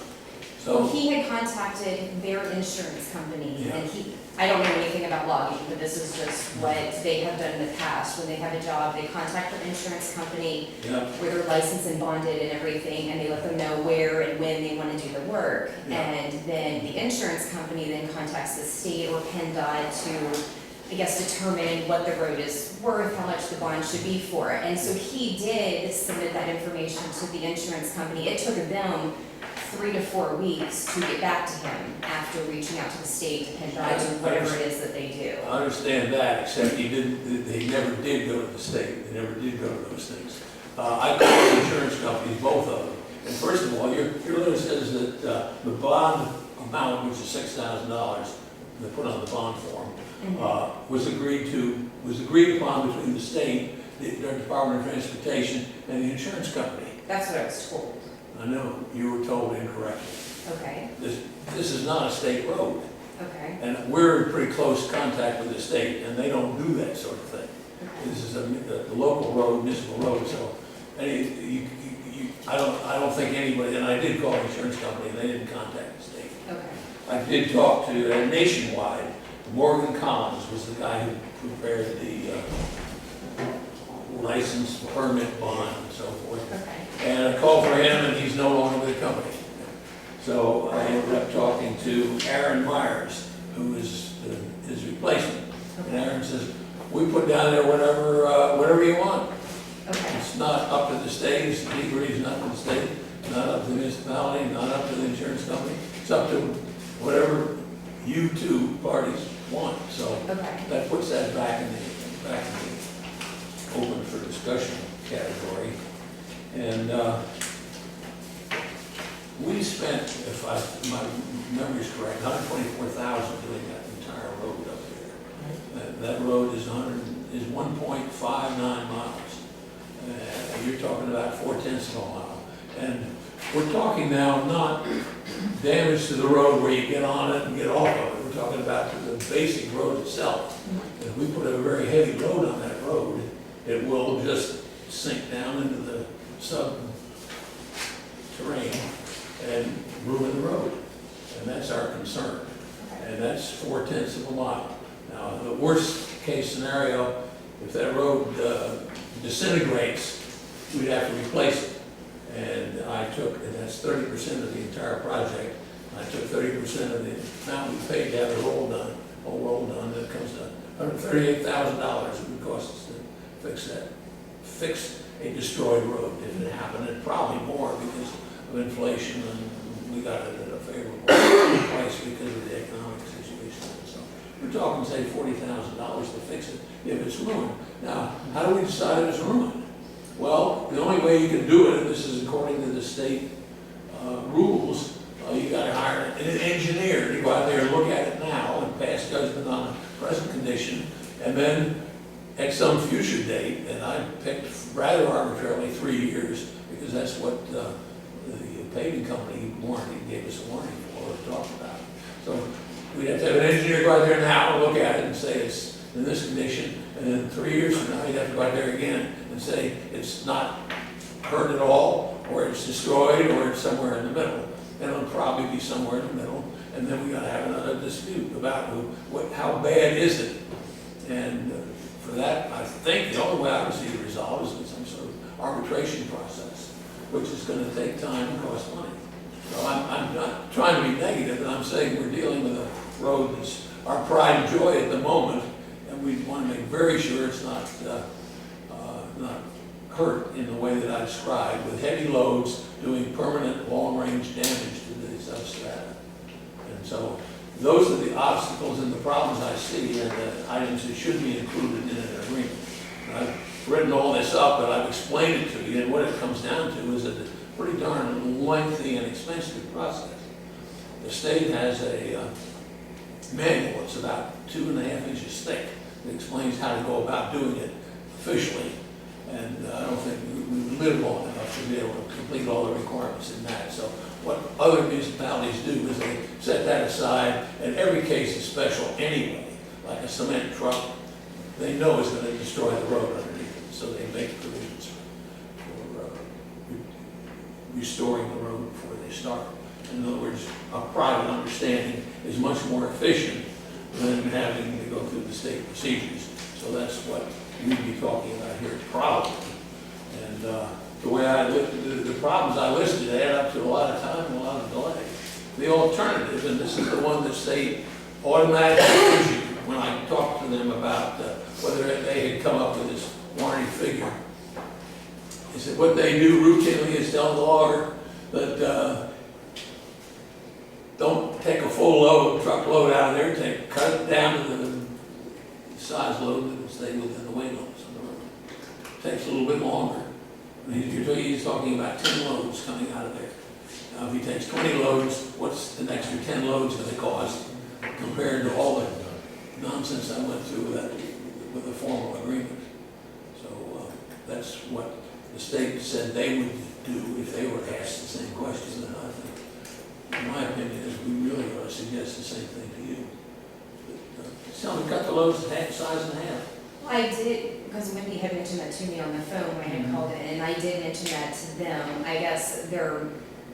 Well, So, he had contacted their insurance company, Yeah. and I don't know anything about logging, but this is just what they have done in the past. When they have a job, they contact their insurance company, yeah, where they're licensed and bonded and everything, and they let them know where and when they want to do the work. Yeah. And then the insurance company then contacts the state or PennDOT to, I guess, determine what the road is worth, how much the bond should be for it. And so he did submit that information to the insurance company. It took them 3 to 4 weeks to get back to him after reaching out to the state, PennDOT, or whatever it is that they do. I understand that, except they never did go to the state, they never did go to those things. I called the insurance companies, both of them, and first of all, your letter says that the bond amount, which is $6,000, they put on the bond form, was agreed upon between the state, the Department of Transportation, and the insurance company. That's what I was told. I know, you were told incorrectly. Okay, This is not a state road, okay, and we're in pretty close contact with the state, and they don't do that sort of thing. okay. This is a local road, municipal road, so I don't think anybody, and I did call the insurance company, and they didn't contact the state. Okay, I did talk to Nationwide. Morgan Collins was the guy who prepared the license, permit, bond, and so forth. okay, And I called for him, and he's no longer with the company. So I ended up talking to Aaron Myers, who is his replacement. And Aaron says, we put down there whatever you want. okay, It's not up to the state, he agrees not to the state, not up to the municipality, not up to the insurance company. It's up to whatever you two parties want. So okay. that puts that back in the open for discussion category. And we spent, if my memory's correct, $124,000 doing that entire road up there. That road is 1.59 miles. You're talking about 0.4 of a mile. And we're talking now not damage to the road where you get on it and get off of it. We're talking about the basic road itself. If we put a very heavy load on that road, it will just sink down into the subterrain and ruin the road. And that's our concern. And that's 0.4 of a mile. Now, the worst case scenario, if that road disintegrates, we'd have to replace it. And and that's 30% of the entire project. I took 30% of the amount we paid to have the whole road done, that comes to $138,000 it would cost us to fix a destroyed road if it happened, and probably more because of inflation, and we got it at a favorable price because of the economic situation. So we're talking, say, $40,000 to fix it if it's ruined. Now, how do we decide if it's ruined? Well, the only way you can do it, and this is according to the state rules, you gotta hire an engineer to go out there and look at it now and pass judgment on the present condition, and then at some future date, and I picked rather arbitrarily 3 years, because that's what the paving company warranty, gave us a warranty for, or talked about. So we'd have to have an engineer go out there now and look at it and say it's in this condition, and then 3 years from now, you'd have to go out there again and say it's not hurt at all, or it's destroyed, or it's somewhere in the middle. And it'll probably be somewhere in the middle, and then we gotta have another dispute about how bad is it. And for that, I think the only way I would see it resolved is with some sort of arbitration process, which is gonna take time and cost money. So I'm not trying to be negative, but I'm saying we're dealing with a road that's our pride and joy at the moment, and we want to make very sure it's not hurt in the way that I described, with heavy loads doing permanent long-range damage to the substrata. And so those are the obstacles and the problems I see, and the items that should be included in an agreement. And I've written all this up, but I've explained it to you, and what it comes down to is that it's a pretty darn lengthy and expensive process. The state has a manual, it's about 2.5 inches thick, that explains how to go about doing it officially. And I don't think we live long enough to be able to complete all the requirements in that. So what other municipalities do is they set that aside, and every case is special anyway. Like a cement truck, they know is going to destroy the road underneath it, so they make provisions for restoring the road before they start. In other words, a private understanding is much more efficient than having to go through the state procedures. So that's what we'd be talking about here, probably. And the way the problems I listed add up to a lot of time and a lot of delay. The alternative, and this is the one that state automatically gives you when I talked to them about whether they had come up with this warranty figure, is that what they do routinely is tell the logger that don't take a full load, truck load out of there, cut it down to the size load that will stay within the weight limits on the road. Takes a little bit longer. I mean, he's talking about 10 loads coming out of there. Now, if he takes 20 loads, what's the extra 10 loads going to cost compared to all the nonsense I went through with a formal agreement? So that's what the state said they would do if they were asked the same question. And I think, in my opinion, is we really ought to suggest the same thing to you. Tell them to cut the loads size in half. Well, I did, because Wendy had mentioned that to me on the phone when I had called in, and I did mention that to them. I guess they're,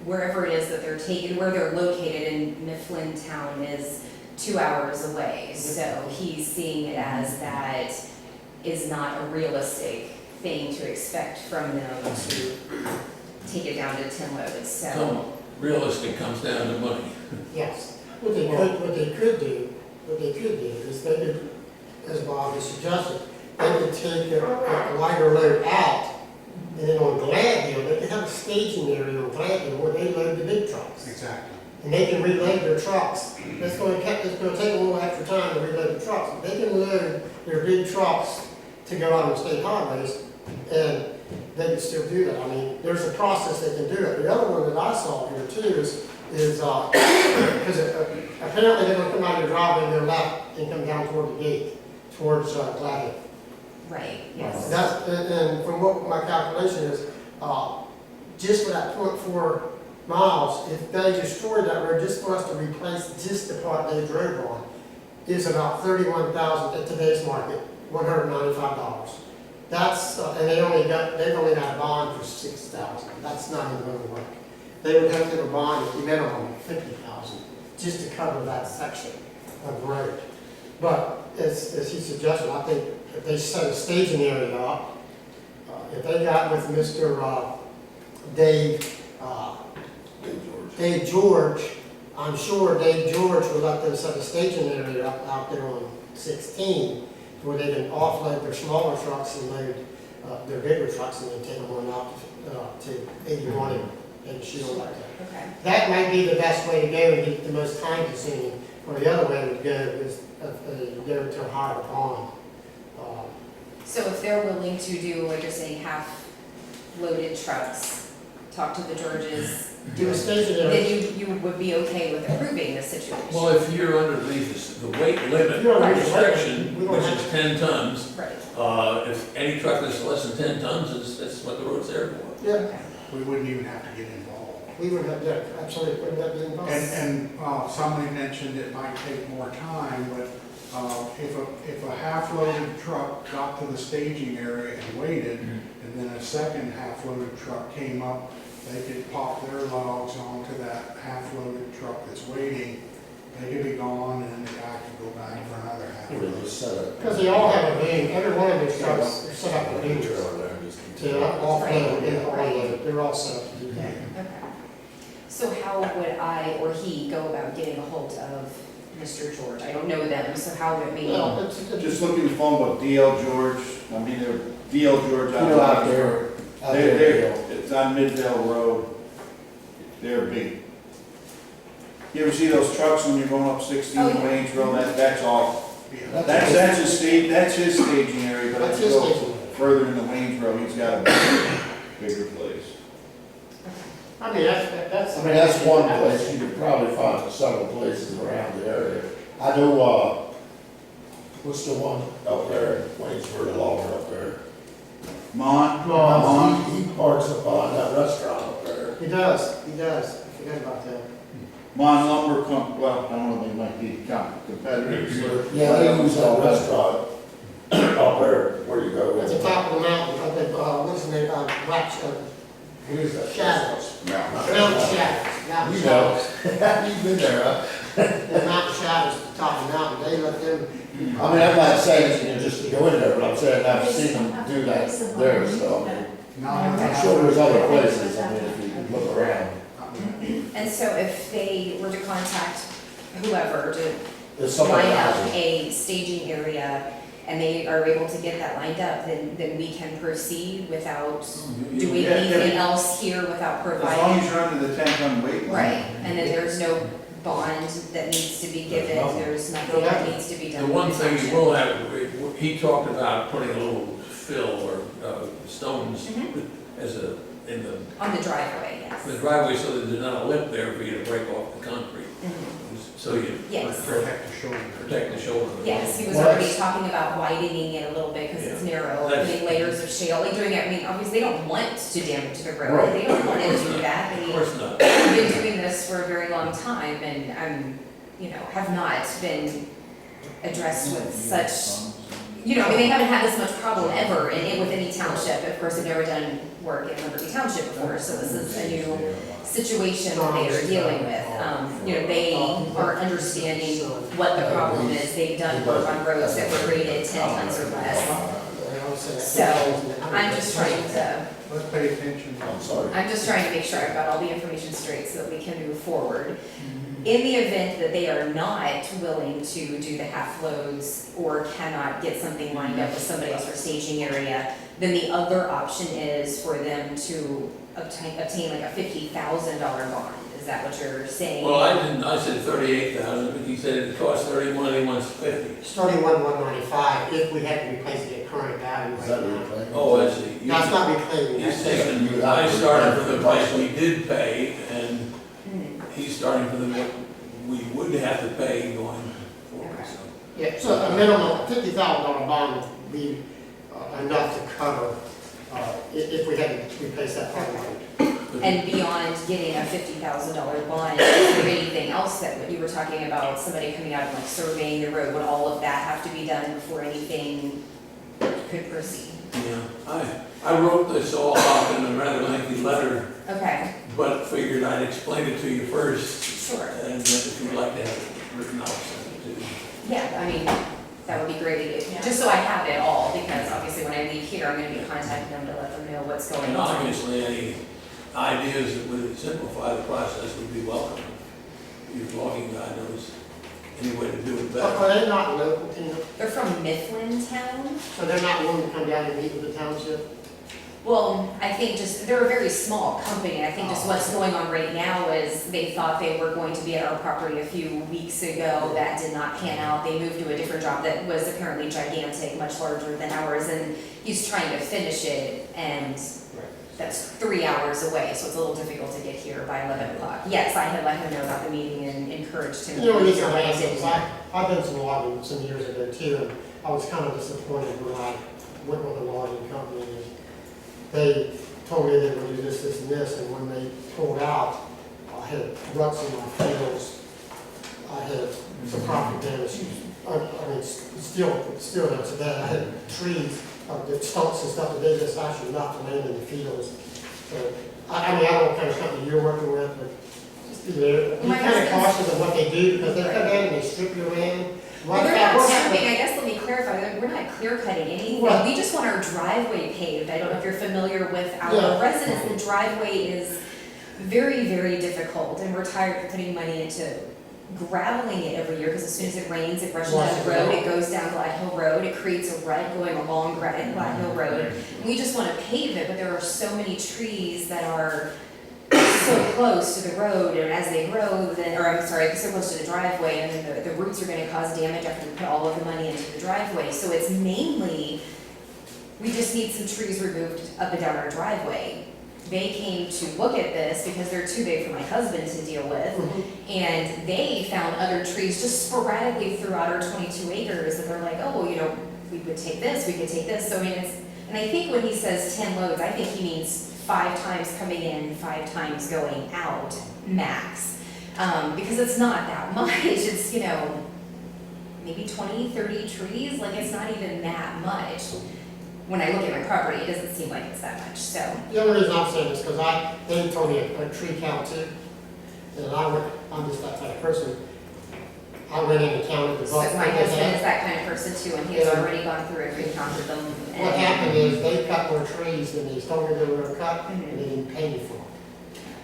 wherever it is that they're taken, where they're located in Mifflin Town is 2 hours away. So he's seeing it as that is not a realistic thing to expect from them to take it down to 10 loads, So realistic comes down to money. Yes. What they could do is they could, as Bob has suggested, they could take a lighter load out, and then on Gladhill, they could have a staging area on Gladhill where they load the big trucks. Exactly. And they can reload their trucks. It's going to take a little extra time to reload the trucks, but they can load their big trucks to go out on state highways, and they can still do that. I mean, there's a process they can do it. The other one that I saw here too is because apparently they're going to come out of your driveway and go left and come down toward the gate, towards Gladhill. right, yes. And from what my calculation is, just for that 0.4 miles, if they destroyed that road just for us to replace just the part they drove on, is about $31,000 at today's market, $195. That's and they've only got a bond for $6,000. That's not even going to work. They would have to have a bond at minimum of $50,000 just to cover that section of road. But as he suggested, I think if they set a staging area up, if they got with Mr. Dave George, I'm sure Dave George would let them set a staging area up out there on 16 where they can offload their smaller trucks and load their bigger trucks and then take them on out to 81 and Shield like that. Okay. That might be the best way to go and get the most time consuming. Or the other way to go is go to a higher bond. So if they're willing to do, like you're saying, half loaded trucks, talk to the Georges, Do a staging then area. you would be okay with approving the situation. Well, if you're underneath the weight limit You're underneath the weight restriction, limit. We don't which have is 10 tons, Right, if any truck that's less than 10 tons, that's what the road's there for. Yeah, okay. We wouldn't even have to get involved. we would have, yeah, absolutely, wouldn't have been involved. And somebody mentioned it might take more time, but if a half-loaded truck got to the staging area and waited, and then a second half-loaded truck came up, they could pop their logs onto that half-loaded truck that's waiting. They could be gone, and then the guy could go back for another half. Would have just set up. Because they all have a lane, every one of these trucks are set up with lanes to offload and unload, they're all set up to do that. Okay. So how would I or he go about getting a hold of Mr. George? I don't know them, so how would we? Well, it's Just look in the phone book, DL George, I mean, they're DL George out You know, out there. there, out there. It's on Midvale Road. They're big. You ever see those trucks when you're going up 16 Oh, yeah. Wayne's Road? That's all. Yeah. That's his staging area, but That's as you his go staging area. further into Wayne's Road, he's got a bigger place. I mean, that's. I mean, that's one place, you could probably find several places around the area. I know, what's the one up there, Waynesburg, Lawler up there? Mon? He parks up behind that restaurant up there. He does, I forgot about that. Mon Lumber well, I don't know, they might be competitors. Yeah, they use that restaurant up there where you go. At the top of the mountain, up at, what's the name, Black, What is that? Shadows. Yeah. Mountain Shadows, Mountain You know. Shadows. You've been there, huh? The Mountain Shadows, at the top of the mountain, they let them. I mean, I'm not saying you can just go in there, but I'm saying I've seen them do that there, so. I mean, I'm sure there's other places, I mean, if you look around. And so if they were to contact whoever to There's somebody line out up there. a staging area and they are able to get that lined up, then we can proceed without doing Yeah, anything else here without As long providing. as you're under the 10-ton weight limit. Right, and then there's no bond that needs to be given, there's nothing that needs to be The done. one with the thing you township. will have, he talked about putting a little fill or stones Mhm. as in On the driveway, yes. the driveway so that there's not a lip there for you to break off the concrete. Mhm. So you Yes. Protect the shoulder. protect the shoulder. Yes, he was Well, already that's- talking about widening it a little bit because it's narrow, That's- putting layers of shale, like doing it, I mean, obviously they don't want to damage the road, Right. they don't want to do that, Of they course not. have been doing this for a very long time and have not been addressed with such, I mean, they haven't had this much problem ever with any township. Of course, they've never done work in Liberty Township before, so this is a new situation that they are dealing with. They are understanding what the problem is. They've done work on roads that were rated 10 tons or less. So, I'm just trying to, Let's pay attention. I'm sorry. I'm just trying to make sure I've got all the information straight so that we can move forward. In the event that they are not willing to do the half loads or cannot get something lined up with somebody else for staging area, then the other option is for them to obtain like a $50,000 bond. Is that what you're saying? Well, I said 38,000, but he said it cost 31, he wants 50. It's 31,195 if we had to replace it at current value Is right that what now. you're saying? Oh, I see. That's not reclaiming, He's that's taking, I started from the price we did pay, and he's starting from what we would have to pay going forward, so. yeah, so a minimum $50,000 bond would be enough to cover if we had to replace that part of the road. And beyond getting a $50,000 bond, is there anything else that, what you were talking about, somebody coming out and like surveying the road, would all of that have to be done before anything could proceed? Yeah, I wrote this all up in a rather lengthy letter, Okay, but figured I'd explain it to you first, sure. and if you'd like to have it written out, send it to you. Yeah, I mean, that would be great, just so I have it all, because obviously when I leave here, I'm gonna be contacting them to let them know what's going And on. obviously, any ideas that would simplify the process would be welcome. Your logging guy knows any way to do it Are better. they not local, Tina? They're from Mifflin Town. So they're not willing to come down and meet with the township? Well, I think they're a very small company. I think just what's going on right now is they thought they were going to be at our property a few weeks ago. That did not pan out. They moved to a different job that was apparently gigantic, much larger than ours, and he's trying to finish it. And that's 3 hours away, so it's a little difficult to get here by 11 o'clock. Yes, I had let him know about the meeting and encouraged him. You know, to be reason here, I but I asked is didn't. I've done some logging some years ago too, and I was kind of disappointed when I went with a logging company. And they told me they would do this, this, and this, and when they pulled out, I had ruts in my fields. I had some property damage. I mean, it's still there today. I had trees, the stumps and stuff that they just actually knocked land in the fields. So, I mean, I don't know what kind of company you're working with, but you're My kind of husband's- cautious of what they do because they come in and they strip your land. Well, Like we're that, not what happened- stripping, I guess let me clarify, that we're not clear cutting anything, Right. we just want our driveway paved. I don't know if you're familiar with our Yeah. residents, the driveway is very, very difficult, and we're tired of putting money into graveling it every year, because as soon as it rains, it rushes down the road, it goes down Glad Hill Road, it creates a rut going along Glad Hill Road. We just wanna pave it, but there are so many trees that are so close to the road, and as they grow, then, or I'm sorry, so close to the driveway, and then the roots are gonna cause damage after we put all of the money into the driveway. So it's mainly, we just need some trees removed up and down our driveway. They came to look at this because they're too big for my husband to deal with, and they found other trees just sporadically throughout our 22 acres that they're like, oh, you know, we could take this, we could take this. So I mean, it's, and I think when he says 10 loads, I think he means 5 times coming in, 5 times going out, max. Because it's not that much, it's, you know, maybe 20, 30 trees, like it's not even that much. When I look at my property, it doesn't seem like it's that much, so. The only reason I'm saying this, because they told me a tree count too, and I'm just that type of person. I went in and counted the So bucks. my that they husband had. is that kind of person too, and he has Yeah. already gone through and counted them. What happened is they cut more trees than they told me they were gonna cut, Mhm. and they didn't pay me for them.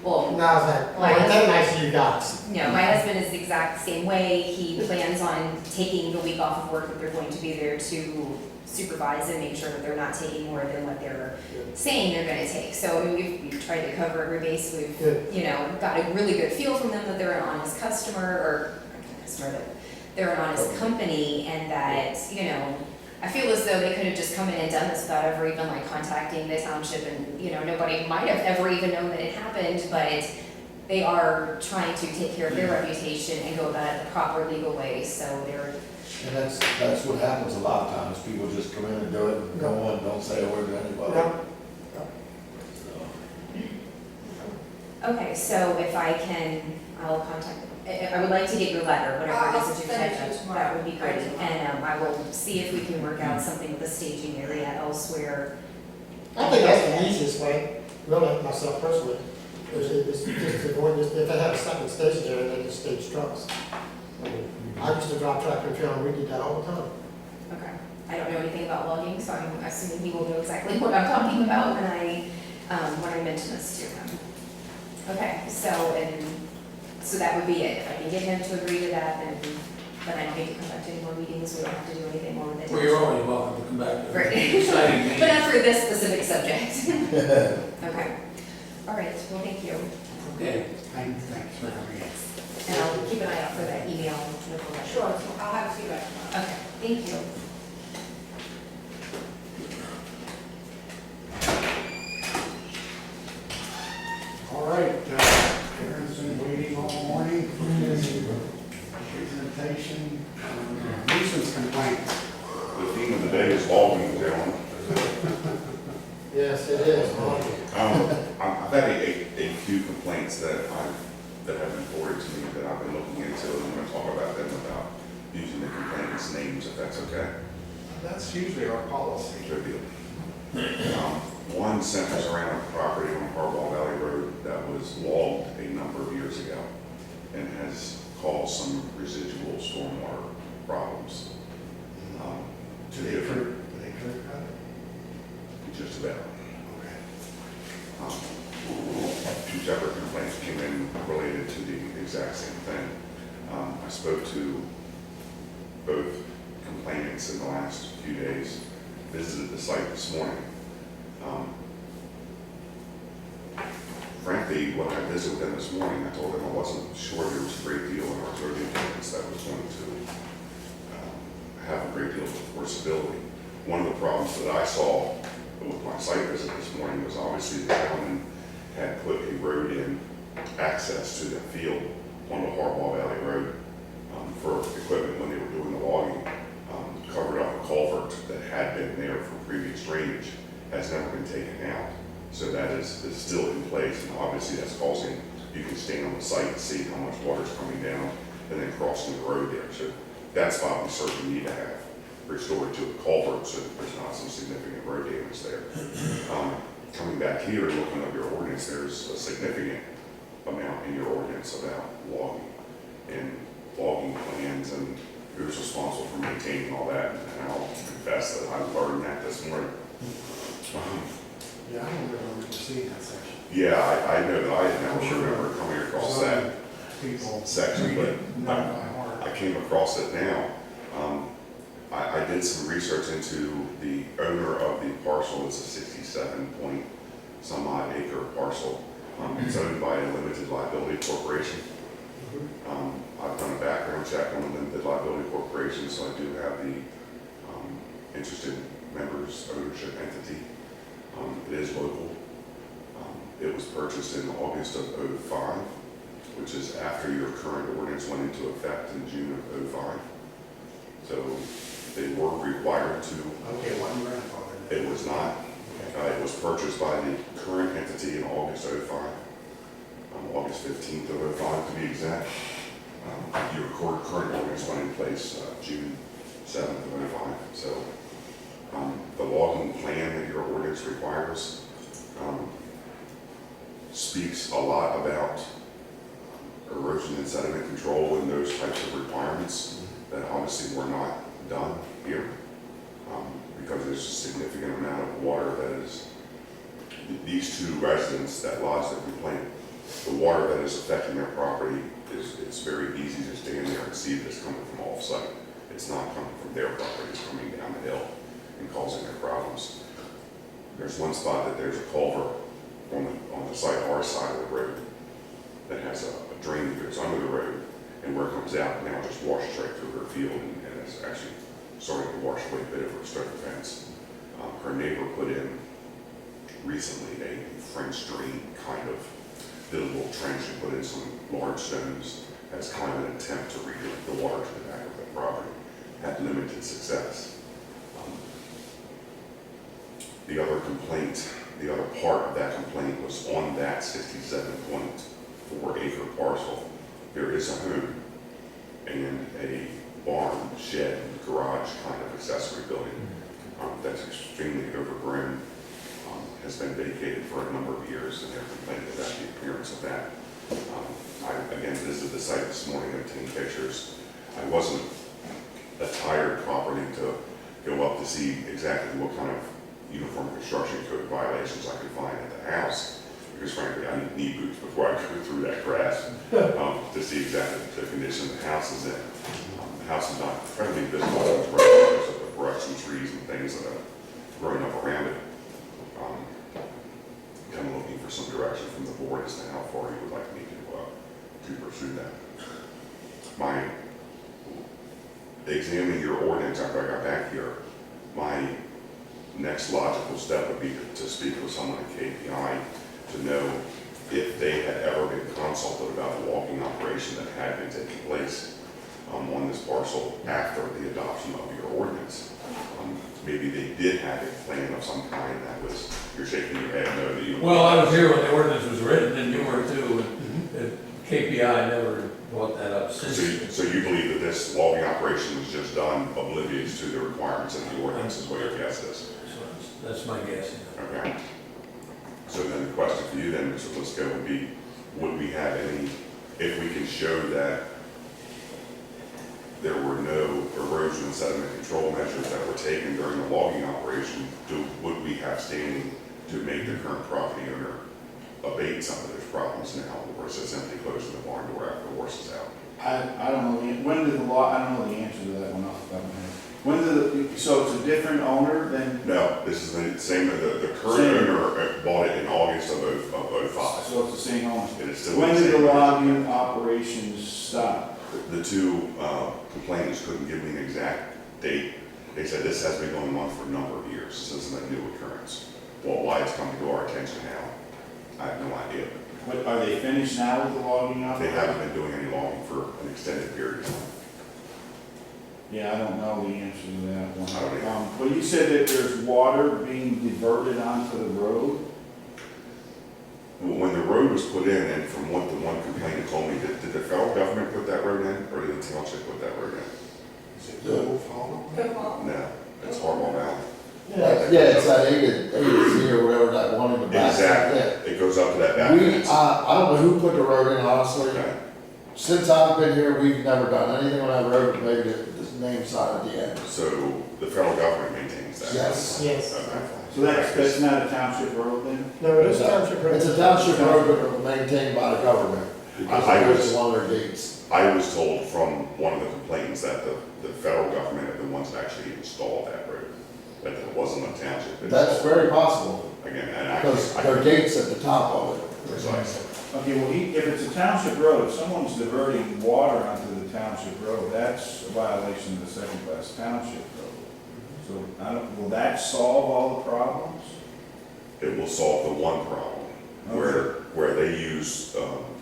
Well, And I was like, well, ain't that nice of you guys? no, my husband is the exact same way. He plans on taking the week off of work that they're going to be there to supervise and make sure that they're not taking more than what they're saying they're gonna take. So I mean, we've tried to cover every base. We've, Good. you know, got a really good feel from them that they're an honest customer, or not customer, but they're an honest company, and that, you know, I feel as though they could have just come in and done this without ever even like contacting the township, and, you know, nobody might have ever even known that it happened, but they are trying to take care of their reputation and go about it the proper legal way, so they're, And that's what happens a lot of times, people just come in and do it, and go on, don't say a word to anybody. Yeah. So, okay, so if I can, I'll contact, I would like to get your letter, whatever it is that you I'll send it to typed you up, tomorrow. that would be great, and I will see if we can work out something with the staging area elsewhere. I think that's the easiest way, really, myself personally, is just to avoid this, if they have a second station there, they just stage trucks. I mean, I used to drive tractor and trailer, and we did that all the time. Okay, I don't know anything about logging, so I'm assuming he will know exactly what I'm talking about when I mention this to him. Okay, so that would be it, if I can get him to agree to that, then I don't need to conduct any more meetings, we don't have to do anything more with it. Well, you're always welcome to come back to Right. exciting meetings. But not for this specific subject. Okay, all right, well, thank you, Okay. Thanks for having me. and I'll keep an eye out for that email with the letter. Sure, so I'll have it to you back tomorrow. Okay, thank you. All right, Karen's been waiting all morning for this presentation on nuisance complaints. The theme of the day is logging, gentlemen. Yes, it is. I've had a few complaints that have been forwarded to me that I've been looking into, and I'm going to talk about them without using the complainant's names, if that's okay. That's usually our policy. Good deal. One centers around a property on Harbaugh Valley Road that was logged a number of years ago and has caused some residual stormwater problems. To different, They clear cut it? just about. Okay. Two separate complaints came in related to the exact same thing. I spoke to both complainants in the last few days, visited the site this morning. Frankly, when I visited with them this morning, I told them I wasn't sure there was a great deal in our zoning ordinance that was going to have a great deal of enforceability. One of the problems that I saw with my site visit this morning was obviously the town had put a road in access to the field on the Harbaugh Valley Road for equipment when they were doing the logging. Covered up a culvert that had been there for previous drainage, has never been taken out. So that is still in place, and obviously that's causing, you can stand on the site and see how much water is coming down and then crossing the road there. So that spot we certainly need to have restored to a culvert so that there's not some significant road damage there. Coming back here and looking at your ordinance, there's a significant amount in your ordinance about logging and logging plans and who's responsible for maintaining all that. And I'll confess that I learned that this morning. Yeah, I don't remember seeing that section. Yeah, I know that I had never I'm sure remember coming across some that people section, read it but not by heart. I came across it now. I did some research into the owner of the parcel. It's a 67 point some odd acre parcel. It's owned by a limited liability corporation. I've done a background check on a limited liability corporation, so I do have the interested members ownership entity. It is local. It was purchased in August of '05, which is after your current ordinance went into effect in June of '05. So they were required to. Okay, what you grandfathered? It was not. It was purchased by the current entity in August '05, August 15th of '05 to be exact. Your current ordinance went in place June 7th of '05. So the logging plan that your ordinance requires speaks a lot about erosion and sediment control and those types of requirements that obviously were not done here because there's a significant amount of water that is, these two residents that lodged the complaint, the water that is affecting their property it's very easy to stand there and see that it's coming from off-site. It's not coming from their property, it's coming down the hill and causing their problems. There's one spot that there's a culvert on the site, our side of the road, that has a drain that goes under the road, and where it comes out now just washes right through her field, and it's actually starting to wash away a bit of her stone fence. Her neighbor put in recently a French drain kind of, did a little trench and put in some large stones as kind of an attempt to redirect the water to the back of the property. Had limited success. The other complaint, the other part of that complaint was on that 67.4 acre parcel. There is a home and a barn, shed, garage kind of accessory building that's extremely overgrown, has been vacated for a number of years, and they're complaining about the appearance of that. I again visited the site this morning, obtained pictures. I wasn't attired properly to go up to see exactly what kind of uniform construction code violations I could find at the house, because frankly I need knee boots before I go through that grass to see exactly the condition the house is in. The house is not incredibly visible because of the brush and trees and things that have grown up around it. Kind of looking for some direction from the board as to how far you would like me to pursue that. My examining your ordinance after I got back here, my next logical step would be to speak with someone at KPI to know if they had ever been consulted about the logging operation that had been taking place on this parcel after the adoption of your ordinance. Maybe they did have a plan of some kind that was, you're shaking your head, no, that you. Well, I was here when the ordinance was written, and you were too, and KPI never brought that up since. So you believe that this logging operation was just done oblivious to the requirements of the ordinance is what your guess is? So that's my guess. Okay. So then the question for you then, Mr. Blisco, would be, would we have any, if we can show that there were no erosion and sediment control measures that were taken during the logging operation, would we have standing to make the current property owner abate some of those problems now, or is it simply closing the barn door after the horse is out? I don't know, when did the law, I don't know the answer to that one off the top of my head. When did so it's a different owner than? No, this is the same, the current owner bought it in August of '05. So it's the same owner. It is still When the did the same owner. logging operations stop? The two complainants couldn't give me an exact date. They said this has been going on for a number of years. This isn't a new occurrence. Well, why it's coming to our attention now, I have no idea. What, are they finished now with the logging up? They haven't been doing any logging for an extended period of time. Yeah, I don't know the answer to that I don't either. one. But you said that there's water being diverted onto the road? When the road was put in, and from what the one complainant told me, did the federal government put that road in, or did the township put that road in? Is it Wolf Hollow? No, it's Harbaugh Valley. Yeah, it's that A or whatever, that one in the back. Exactly, it goes up to that back We, fence. I don't know who put the road in, honestly. Okay. Since I've been here, we've never done anything on that road, maybe the name sign at the end. So the federal government maintains that? Yes. Yes. Okay. So that's not a township road then? No, it is township road. It's a township road, but maintained by the government, because I it goes was- to one of their gates. I was told from one of the complainants that the federal government are the ones that actually installed that road, that it wasn't a township. that That's installed very possible, it. Again, and I because can't, there are gates at the top of it. precisely. Okay, well, if it's a township road, if someone's diverting water onto the township road, that's a violation of the second-class township road. So, will that solve all the problems? It will solve the one problem, where they use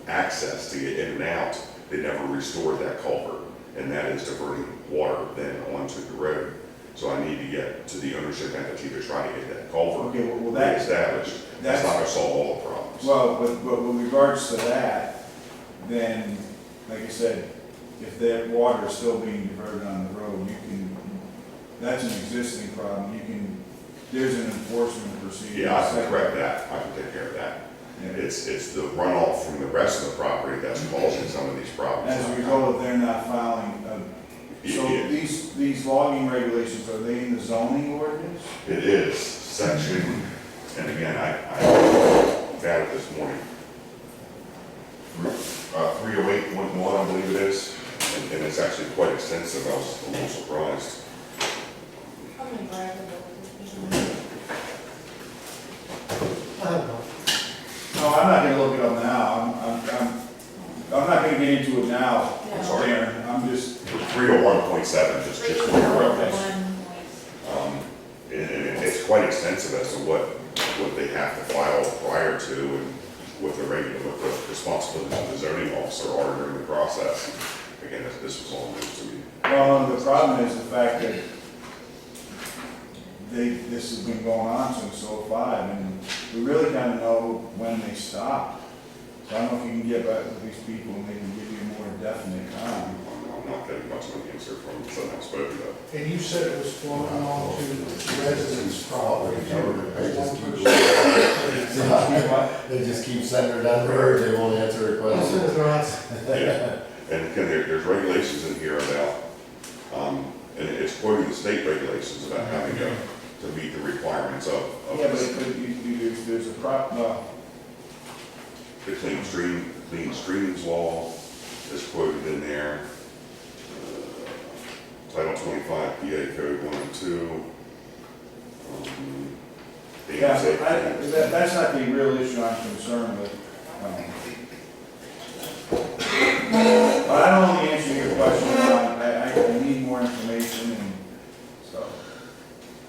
access to get in and out, they never restored that culvert, and that is diverting water then onto the road. So I need to get to the ownership entity to try to get that culvert Okay, well, that's, reestablished. That's not gonna solve all the problems. well, but with regards to that, then, like I said, if that water is still being diverted on the road, you can, that's an existing problem, there's an enforcement procedure. Yeah, I can correct that, I can take care of that. Yeah. It's the runoff from the rest of the property that's causing some of these problems. As a result of they're not filing, so Yeah. these logging regulations, are they in the zoning ordinance? It is section, and again, I found it this morning. 308.1, I believe it is, and it's actually quite extensive, I was a little surprised. I'm gonna grab the book. I have one. No, I'm not gonna look it up now, I'm not gonna get into it now, No. Sorry. Darren, I'm just, 301.7, just for your reference. 301. And it's quite extensive as to what they have to file prior to and what the responsibilities of the zoning officer are during the process. Again, this was all news to me. well, the problem is the fact that this has been going on since '05, and we really gotta know when they stopped. So I don't know if you can get back with these people and they can give you a more definite time. I'm not getting much of an answer from someone I've spoken to. And you said it was flowing onto residents' property. They just keep sending her down the road, they won't answer her As soon question. as they're Yeah. And again, there's regulations in here about, and it's quoting the state regulations about having to meet the requirements of Yeah, but this. there's a The clean streams law is quoted in there. Title 25 PA Code 102. yeah, that's not the real issue I'm concerned with. But I don't know the answer to your question, I need more information and so.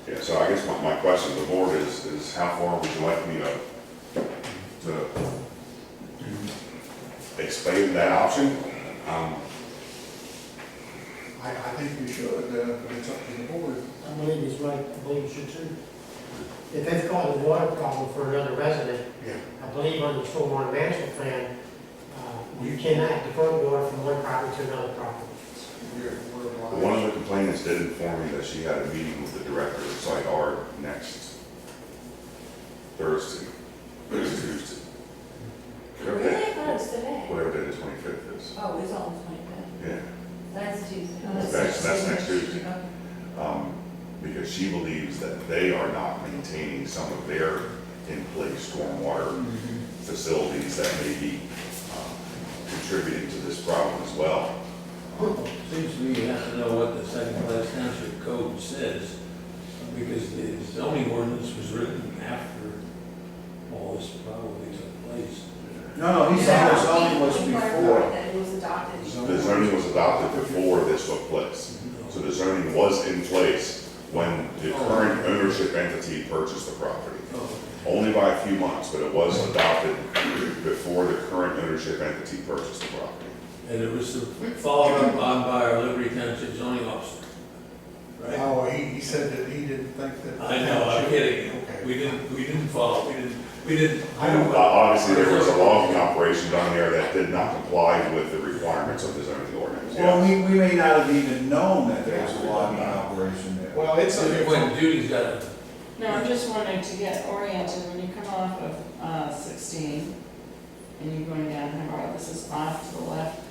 Yeah, so I guess my question to the board is how far would you like me to explain that option? I think you should, but it's up to the board. I believe he's right, I believe you should too. If they've caused a water problem for another resident, Yeah. I believe under the stormwater management plan, you cannot divert water from one property to another property. We're obliged. One of the complainants did inform me that she had a meeting with the director of Site R next Thursday, Tuesday. Whatever Really? day- I thought it was today. Whatever day the 25th is. Oh, it's on the 25th. Yeah. That's Tuesday. That's next Tuesday. Because she believes that they are not maintaining some of their in-place stormwater facilities that may be contributing to this problem as well. Seems to me you have to know what the second-class township code says, because the zoning ordinance was written after all this probably took place. No, he said the zoning was before. That it was adopted. The zoning was adopted before this took place. So the zoning was in place when the current ownership entity purchased the property. Oh, Only by a few months, but it was adopted before the current ownership entity purchased the property. and it was followed up on by our Liberty Township zoning officer, right? Oh, he said that he didn't think that. I know, I'm kidding. Okay. We didn't follow, we didn't. I don't- Obviously, there was a logging operation down there that did not comply with the requirements of the zoning ordinance. Well, we may not have even known that there was a logging operation there. Well, it's a, When Judy's got it. No, I'm just wondering, to get oriented, when you come off of 16, and you're going down Hemorrhoid, this is off to the left,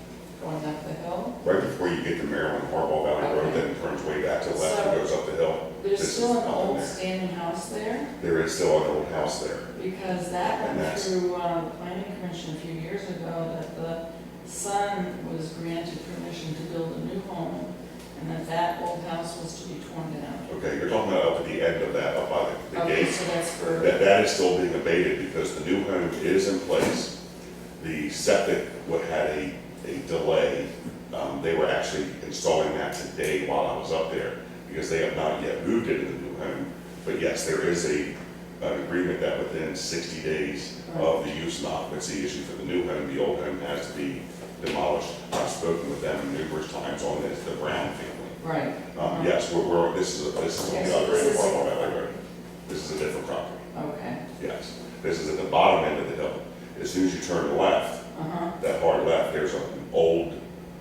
going up the hill. Right before you get to Maryland, Harbaugh Valley Road, then it turns way back to the left and goes up the hill. There's This still is an nothing old there. standing house there, There is still an old house there. because that And went that's- through the planning commission a few years ago, that the son was granted permission to build a new home, and that old house was to be torn down. Okay, you're talking about up at the end of that, up by the Okay, gate. so that's for, That is still being abated because the new home is in place. The septic had a delay. They were actually installing that today while I was up there because they have not yet moved into the new home. But yes, there is an agreement that within 60 days of the use and occupancy issue for the new home, the old home has to be demolished. I've spoken with them numerous times on this, the Brown family. right. Yes, this is on Okay, the so other end this of is- Harbaugh Valley Road. This is a different property, Okay, yes. This is at the bottom end of the hill. As soon as you turn left, that hard left, there's an old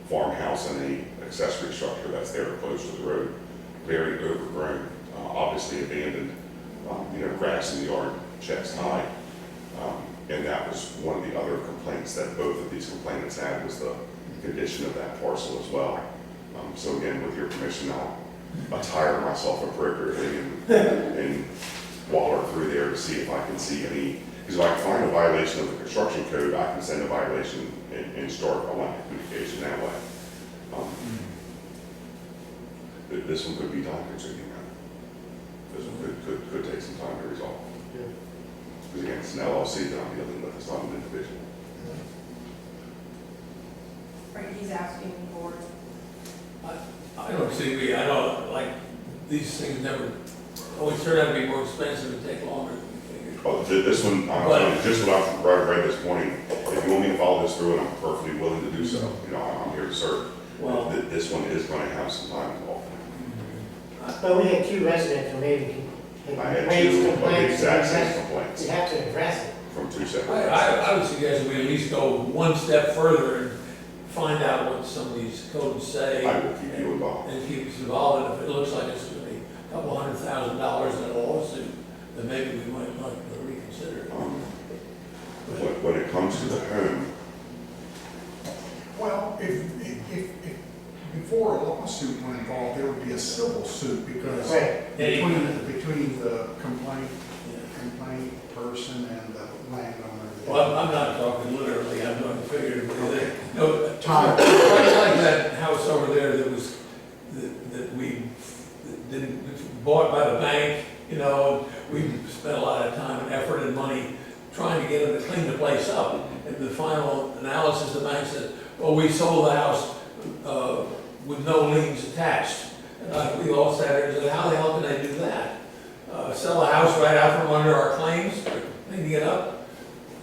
farmhouse and a accessory structure that's there close to the road. Very overgrown, obviously abandoned, grass in the yard, chest high. And that was one of the other complaints that both of these complainants had, was the condition of that parcel as well. So again, with your permission, I'll tire myself appropriately and waller through there to see if I can see any, because if I can find a violation of the construction code, I can send a violation and start a line of communication that way. This one could be time consuming. This one could take some time to resolve. Because again, it's an LLC that I'm dealing with, it's not an individual. Right, he's asking for, I don't see, I don't, like, these things never, always turn out to be more expensive and take longer than we figured. Oh, this one, just what I've read this morning, if you want me to follow this through, and I'm perfectly willing to do so, I'm here to serve. Well, This one is going to have some time involved. But we had 2 residents who maybe I had raised 2 of the complaints. exact same complaints You have to address it. from 2 separate. I would suggest we at least go one step further and find out what some of these codes say. I will keep you involved. And keep us involved, and if it looks like it's gonna be a couple $100,000 in a lawsuit, then maybe we might like to reconsider it. When it comes to the home, well, if before a lawsuit went involved, there would be a civil suit because Right. between the complaint person and the landowner. Well, I'm not talking literally, I'm talking figuratively. No, Time. like that house over there that was, that we didn't, bought by the bank, we spent a lot of time and effort and money trying to get them to clean the place up. And the final analysis, the bank said, well, we sold the house with no liens attached. And we all sat there and said, how the hell can they do that? Sell a house right out from under our claims, cleaning it up?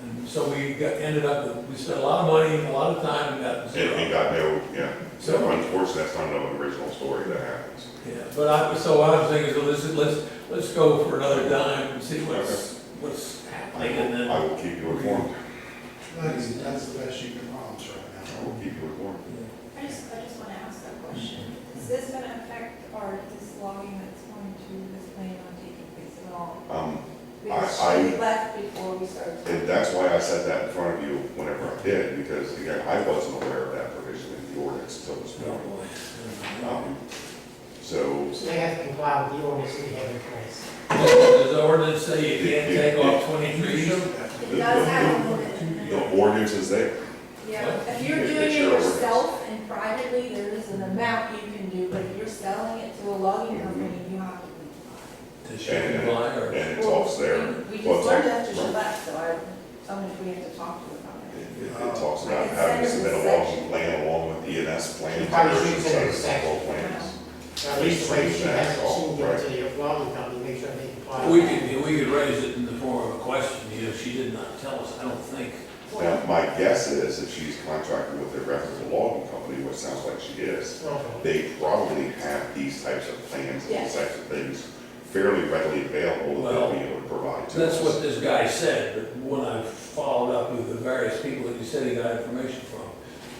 And so we ended up, we spent a lot of money, a lot of time, and got zero. it got no, yeah. So- So unfortunately, that's kind of an original story that happens. Yeah, but so what I'm thinking is, let's go for another dime and see what's happening, and then. I will keep you informed. That's the best you can promise right I will keep you informed. I just want to ask that question. Is this going to affect, or this logging that's going to, this plan on taking place at all? Because I- she left before we started. And that's why I said that in front of you whenever I did, because again, I wasn't aware of that provision in the ordinance until this morning. So, So they have to comply with the ordinance we have in place. Does the ordinance say you can't take off 20 trees? It does have a limit. the ordinance is there. Yeah, if you're doing it yourself and privately, there is an amount you can do, but if you're selling it to a logging company, you have to comply. Does she comply, or? And it talks there. We Well, just it learned talks- after she left, so someone we have to talk to about it. It talks about having to submit a logging plan along with ENS plans. You probably should versus send it a those section. plans. At least wait, she has, she can give it to the logging company, make sure they comply. We could raise it in the form of a question, you know, she did not tell us, I don't think. Now, my guess is if she's contracted with a reputable logging company, which sounds like she is, Okay. they probably have these types of plans and Yes. these types of things fairly readily available that they'll be able to provide to us. That's what this guy said, but when I followed up with the various people that he said he got information from,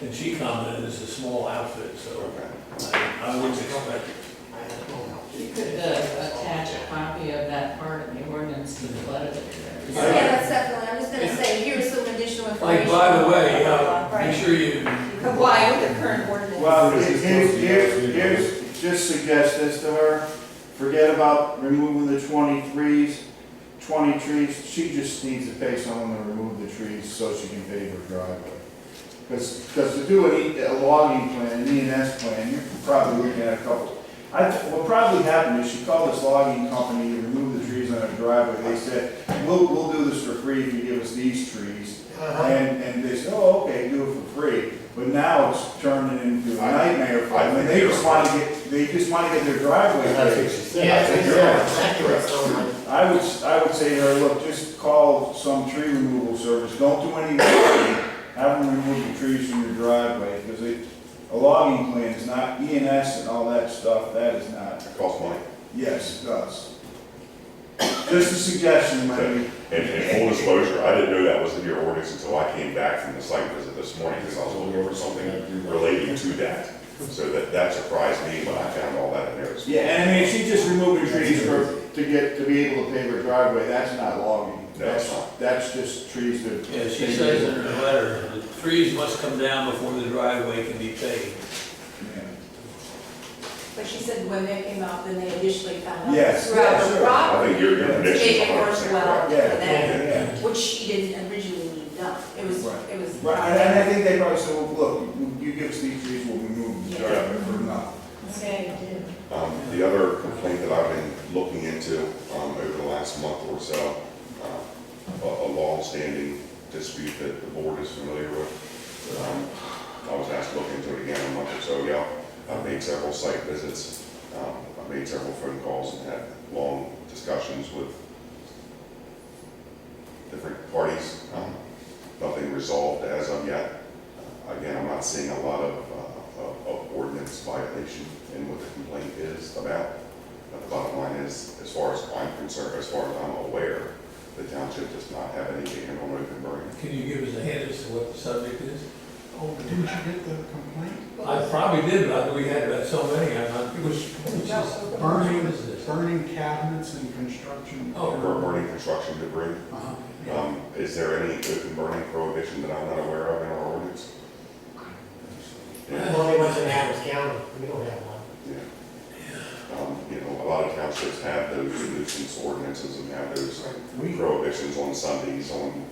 and she commented it's a small outfit, so Okay. I wouldn't expect it. I don't know. You could attach a copy of that part of the ordinance to the letter that you're So, yeah, that's definitely, I'm just gonna say, here's some additional information. Like, by the way, Right. be sure you, Comply with the current ordinance. Well, here's, just suggest this to her, forget about removing the 20 trees, she just needs to pay someone to remove the trees so she can pave her driveway. Because to do a logging plan, an E&S plan, you're probably looking at a couple. What probably happened is she called this logging company to remove the trees on her driveway. They said, we'll do this for free if you give us these trees. And they said, oh, okay, do it for free. But now it's turning into a nightmare for them. And they just want to get their driveway paved. Yeah, that's exactly what it sounds like. I would say to her, look, just call some tree removal service. Don't do any logging. Have them remove the trees from your driveway because a logging plan is not E&S and all that stuff. That is not. It costs money. Yes, it does. Just a suggestion, maybe. And full disclosure, I didn't know that was in your ordinance until I came back from the site visit this morning because I was looking for something relating to that. So that surprised me when I found all that in there. Yeah, and I mean, if she just removing trees to be able to pave her driveway, that's not logging. No, it's not. That's just trees that. yeah, she says in her letter, the trees must come down before the driveway can be paved. Yeah. But she said when they came out, then they additionally found out Yes, throughout yeah, the sure. I property think your to conditions make it are worthwhile for Yeah, them, yeah. which she didn't originally need done. It was. Right, and I think they probably said, well, look, you give us these trees, we'll remove the Yeah. driveway for nothing. Okay. The other complaint that I've been looking into over the last month or so, a long-standing dispute that the board is familiar with. I was asked to look into it again a month or so ago. I've made several site visits. I've made several phone calls and had long discussions with different parties. Nothing resolved as of yet. Again, I'm not seeing a lot of ordinance violation in what the complaint is about. But the bottom line is, as far as I'm concerned, as far as I'm aware, the township does not have any ban on open burning. Can you give us a hint as to what the subject is? Oh, didn't you get the complaint? I probably did, but we had so many, I'm not, which is, Burning, what is this? burning cabinets and construction. Oh, Burning construction debris. Uh-huh. Is there any open burning prohibition that I'm not aware of in our ordinance? Yeah. Only one's in Adams County, we don't have one. Yeah. A lot of townships have those nuisance ordinances and have those prohibitions on Sundays, and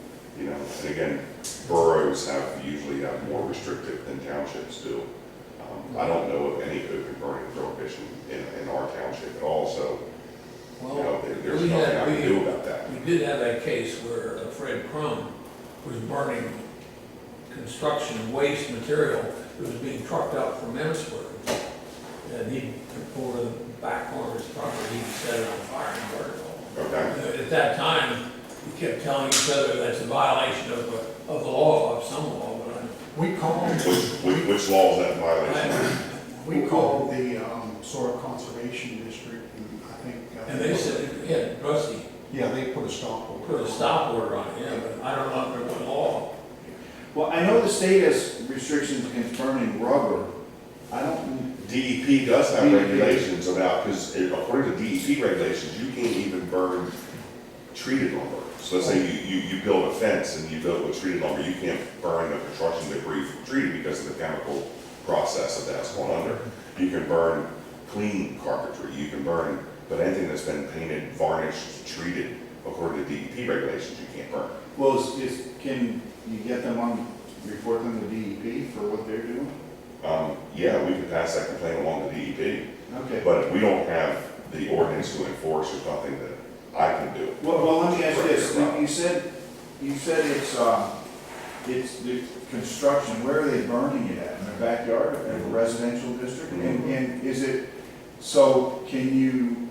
again, boroughs usually have more restrictive than townships do. I don't know of any open burning prohibition in our township at all, so, there's nothing I can do about that. We did have a case where Fred Crum was burning construction waste material that was being trucked out from Emmitsburg. And he, over the back corner of his property, he set it on fire and burned it all. Okay. At that time, we kept telling each other that's a violation of the law, of some law, but We called, Which law is that in violation? we called the Soil Conservation District, and I think. and they said, yeah, Rusty Yeah, they put a stop order. put a stop order on it, yeah, but I don't know if there was a law. Well, I know the state has restrictions against burning rubber. I don't, DEP does have regulations about, because according to DEP regulations, you can't even burn treated lumber. So let's say you build a fence and you build it with treated lumber, you can't burn the construction debris from treated because of the chemical process that that's going under. You can burn clean carpentry, you can burn, but anything that's been painted, varnished, treated, according to DEP regulations, you can't burn. well, can you get them report them to DEP for what they're doing? Yeah, we can pass that complaint along to DEP, Okay. but we don't have the ordinance to enforce. There's nothing that I can do. Well, let me ask you this. You said it's the construction. Where are they burning it at? In their backyard, in a residential district? And is it So can you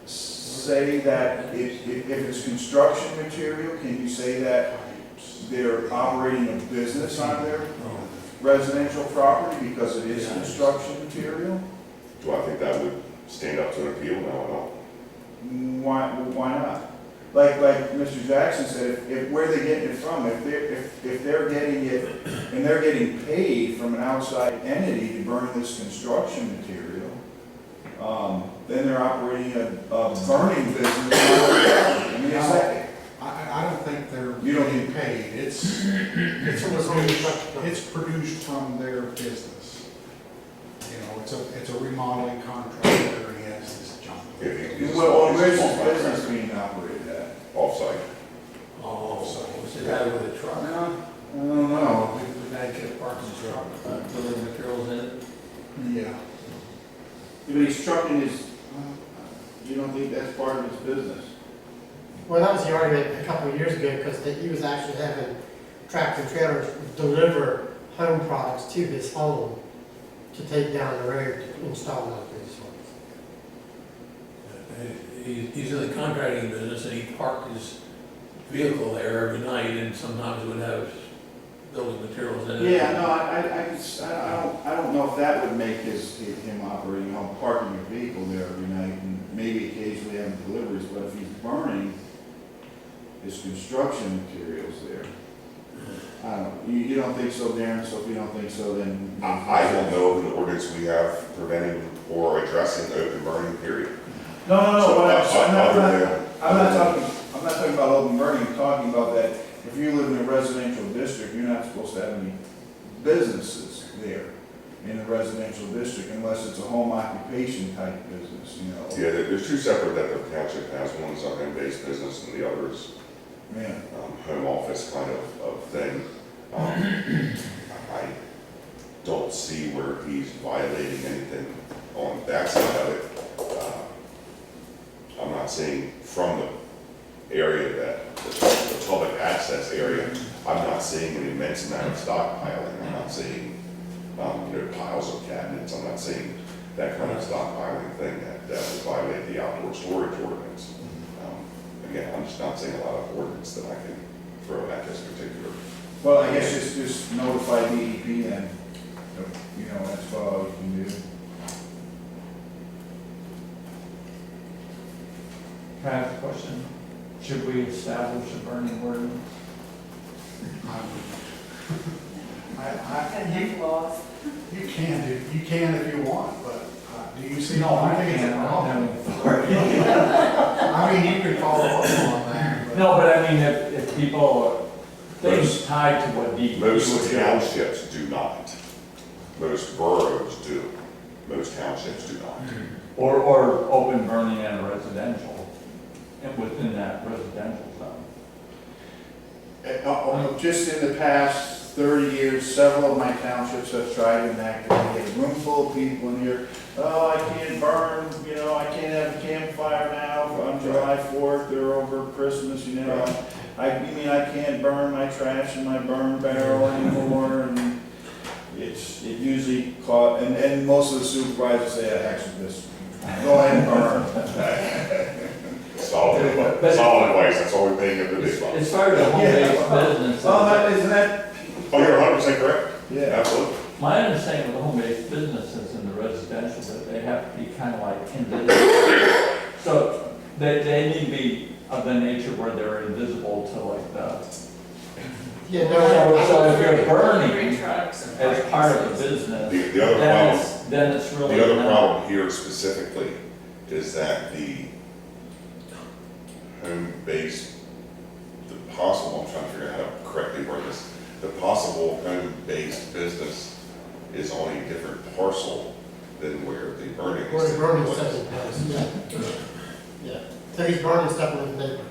say that if it's construction material, can you say that they're operating a business on their residential property because it is construction material? Do I think that would stand up to an appeal? No, I don't. Why not? Like Mr. Jackson said, if where they're getting it from, if they're getting it, and they're getting paid from an outside entity to burn this construction material, then they're operating a burning business. I mean, it's like, I don't think they're You don't getting paid. It's produced from their business. You know, it's a remodeling contractor, and he has this junk. well, where's this business being operated at? Off-site. Oh, so what's the guy with the truck? I don't know. The guy kept parking his truck, building materials in it. Yeah. But he's trucking his, you don't think that's part of his business? Well, that was the argument a couple of years ago, because he was actually having tractor trailers deliver home products to his home to take down the road to install them out his homes. He's in the contracting business, and he parked his vehicle there every night, and sometimes would have building materials in it. Yeah, no, I don't know if that would make him operating, parking a vehicle there every night and maybe occasionally having deliveries, but if he's burning his construction materials there, I don't, you don't think so, Darren? So if you don't think so, then. I don't know of an ordinance we have preventing or addressing open burning, period. No, So, but I'm not other talking about open burning, I'm talking about that if you live in a residential district, you're not supposed to have any businesses there in the residential district unless it's a home occupation type business, you know? Yeah, there's two separate that the township has. One's a home-based business and the other is Yeah. home office kind of thing. I don't see where he's violating anything on that side of it. I'm not seeing from the area that, the public access area, I'm not seeing an immense amount of stockpiling. I'm not seeing, piles of cabinets. I'm not seeing that kind of stockpiling thing that would violate the outdoor storage ordinance. Again, I'm just not seeing a lot of ordinance that I can throw at this particular. Well, I guess just notify DEP then, that's about all you can do. Can I ask a question? Should we establish a burning ordinance? You can if you want, but do you see? No, I can't, I don't have any authority. I mean, you could follow up on that. but- No, but I mean, if people, things tied to what DEP would Most do. townships do not. Most boroughs do. Most townships do not. Or open burning in a residential, and within that residential zone. Just in the past 30 years, several of my townships have tried to enact it. They get a room full of people in here, oh, I can't burn, I can't have a campfire now on July 4th or over Christmas, I can't burn my trash in my burn barrel anymore, and it usually caught, and most of the supervisors say, heck with this, go ahead and burn. Solid advice, that's all we're paying them to do. As far as the home-based business. Isn't that? Oh, you're 100% correct? Yeah. Absolutely. My understanding of the home-based businesses in the residential, that they have to be kind of like invisible. So they need to be of the nature where they're invisible to like the. Yeah, So if you're burning Trucks and as part of the business, The other problem, then it's really. the other not- problem here specifically is that the home-based, I'm trying to figure out how to correctly word this, the possible home-based business is on a different parcel than where the burning is. Where the burning taking stuff place. is, yeah. So he's burning stuff in his neighbor.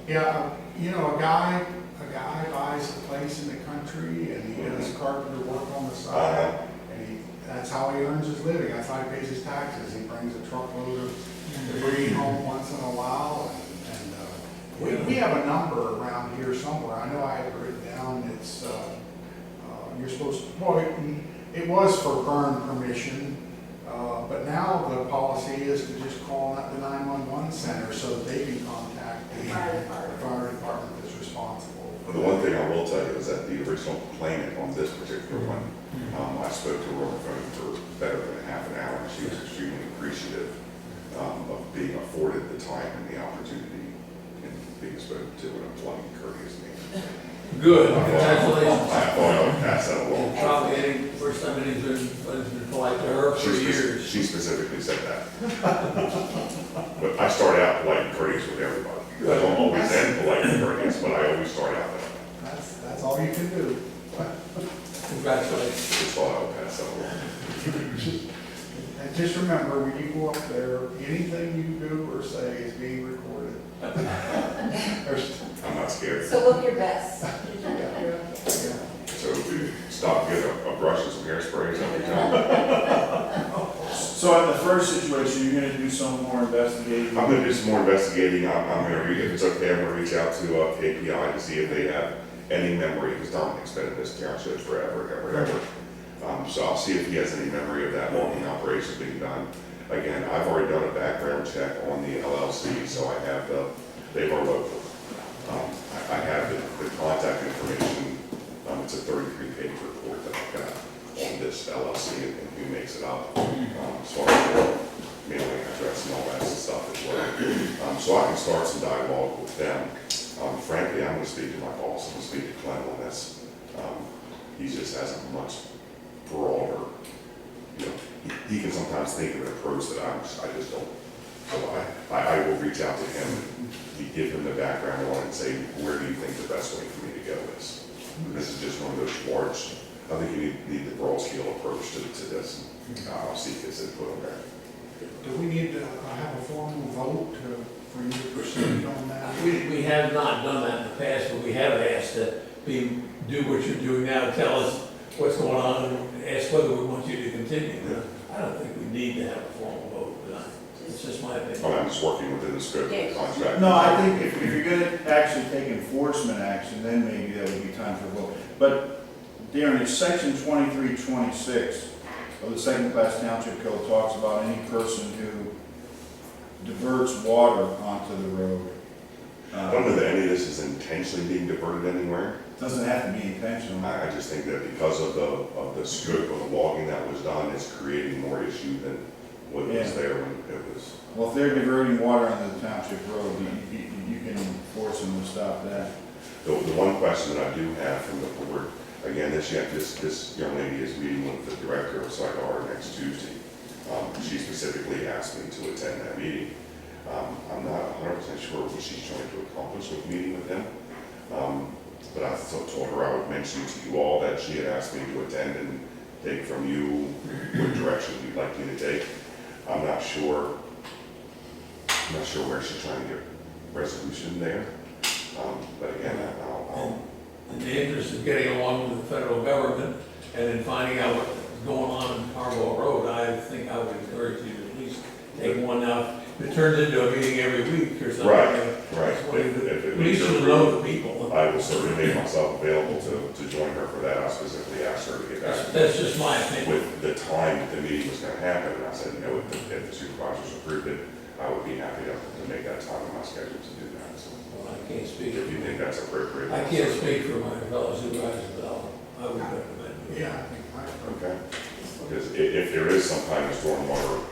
Yeah, a guy buys a place in the country and he does carpenter work on the side. And that's how he earns his living. That's how he pays his taxes. He brings a truckload of debris home once in a while. And we have a number around here somewhere. I know I have it written down. It's, you're supposed to, It was for burn permission, but now the policy is to just call out the 911 center so that they can contact the fire department that's responsible. The one thing I will tell you is that the original complainant on this particular one, I spoke to her on the phone for better than half an hour, and she was extremely appreciative of being afforded the time and the opportunity and being spoken to in a polite, courteous manner. Good, congratulations. I thought I would pass that along. Probably first time anybody's been polite to her for years. She specifically said that. But I start out polite and courteous with everybody. I don't always end polite and courteous, but I always start out that way. That's all you can do. Congratulations. Just thought I would pass that along. And just remember, when you go up there, anything you do or say is being recorded. I'm not scared. So look your best. So if we stop, get a brush and some hairspray, something like So at the first situation, you're gonna do some more investigating? I'm gonna do some more investigating. I'm gonna if it's okay, I'm gonna reach out to API to see if they have any memory, because Dominic's been in this township forever, ever. So I'll see if he has any memory of that logging operation being done. Again, I've already done a background check on the LLC, so I have they are local. I have the contact information. It's a 33-page report that I've got on this LLC and who makes it up. So I'm mailing address and all that stuff as well. So I can start some dialogue with them. Frankly, I'm going to speak to my boss. I'm going to speak to Clem on this. He just has a much broader, he can sometimes think of an approach that I just don't. So I will reach out to him and give him the background on it and say, where do you think the best way for me to go is? This is just one of those large, I think you need the broad scale approach to this. I'll seek his input on that. Do we need to have a formal vote for you to proceed on that? We have not done that in the past, but we have asked to do what you're doing now, tell us what's going on, and ask whether we want you to continue. I don't think we need to have a formal vote, but it's just my opinion. I'm just working within the scope of the contract. No, I think if you're gonna actually take enforcement action, then maybe that would be time for a vote. But Darren, it's section 2326 of the Second Class Township Code talks about any person who diverts water onto the road. I don't know that any of this is intentionally being diverted anywhere. Doesn't have to be intentional. I just think that because of the scope of the logging that was done, it's creating more issue than what was there when it was. Well, if they're diverting water onto the township road, you can force them to stop that. The one question that I do have from the board, again, this young lady is meeting with the director of SIDAR next Tuesday. She specifically asked me to attend that meeting. I'm not 100% sure what she's trying to accomplish with meeting with them. But I told her I would mention to you all that she had asked me to attend and take from you what direction you'd like me to take. I'm not sure where she's trying to get resolution there. But again, I'll In the interest of getting along with the federal government and in finding out what's going on in Harbor Road, I think I would encourage you to at least take one now. If it turns into a meeting every week or something. Right. At least you'll know the people. I will certainly make myself available to join her for that. I specifically asked her to get back. That's just my opinion. With the time that the meeting was gonna happen, and I said, if the supervisors approved it, I would be happy to make that time in my schedule to do that, so. Well, I can't speak. If you think that's appropriate. I can't speak for my fellow supervisors, but I would recommend it. Yeah, I think Okay, because if there is some kind of stormwater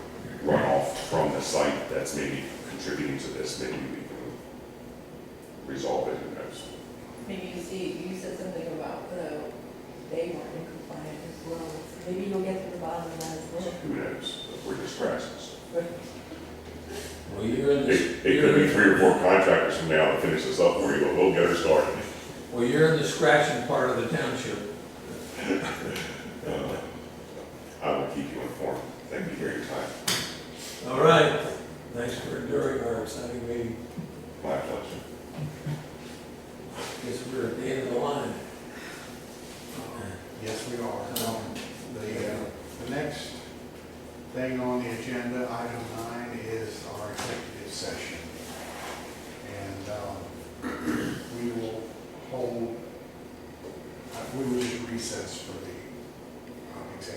runoff from the site that's maybe contributing to this, maybe we can resolve it, who knows? Maybe you said something about they weren't in compliance as well. Maybe you'll get to the bottom of that as well. Who knows, if we're just scratching. Well, you're in this. It could be 3 or 4 contractors from now to finish this up for you, but we'll get her started. Well, you're in the scratching part of the township. I will keep you informed. Thank you for your time. All right. Thanks for enduring our exciting meeting. My pleasure. Guess we're at the end of the line. Yes, we are. The next thing on the agenda, item 9, is our executive session. And we will hold, we will just recess for the executive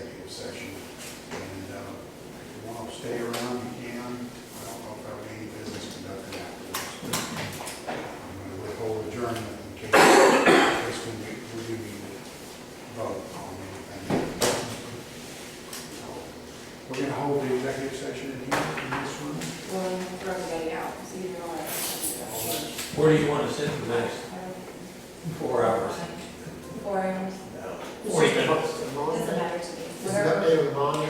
Where do you want to sit for the next 4 hours? 4 hours. 40 minutes. Doesn't matter to me. Is it updated with the bond?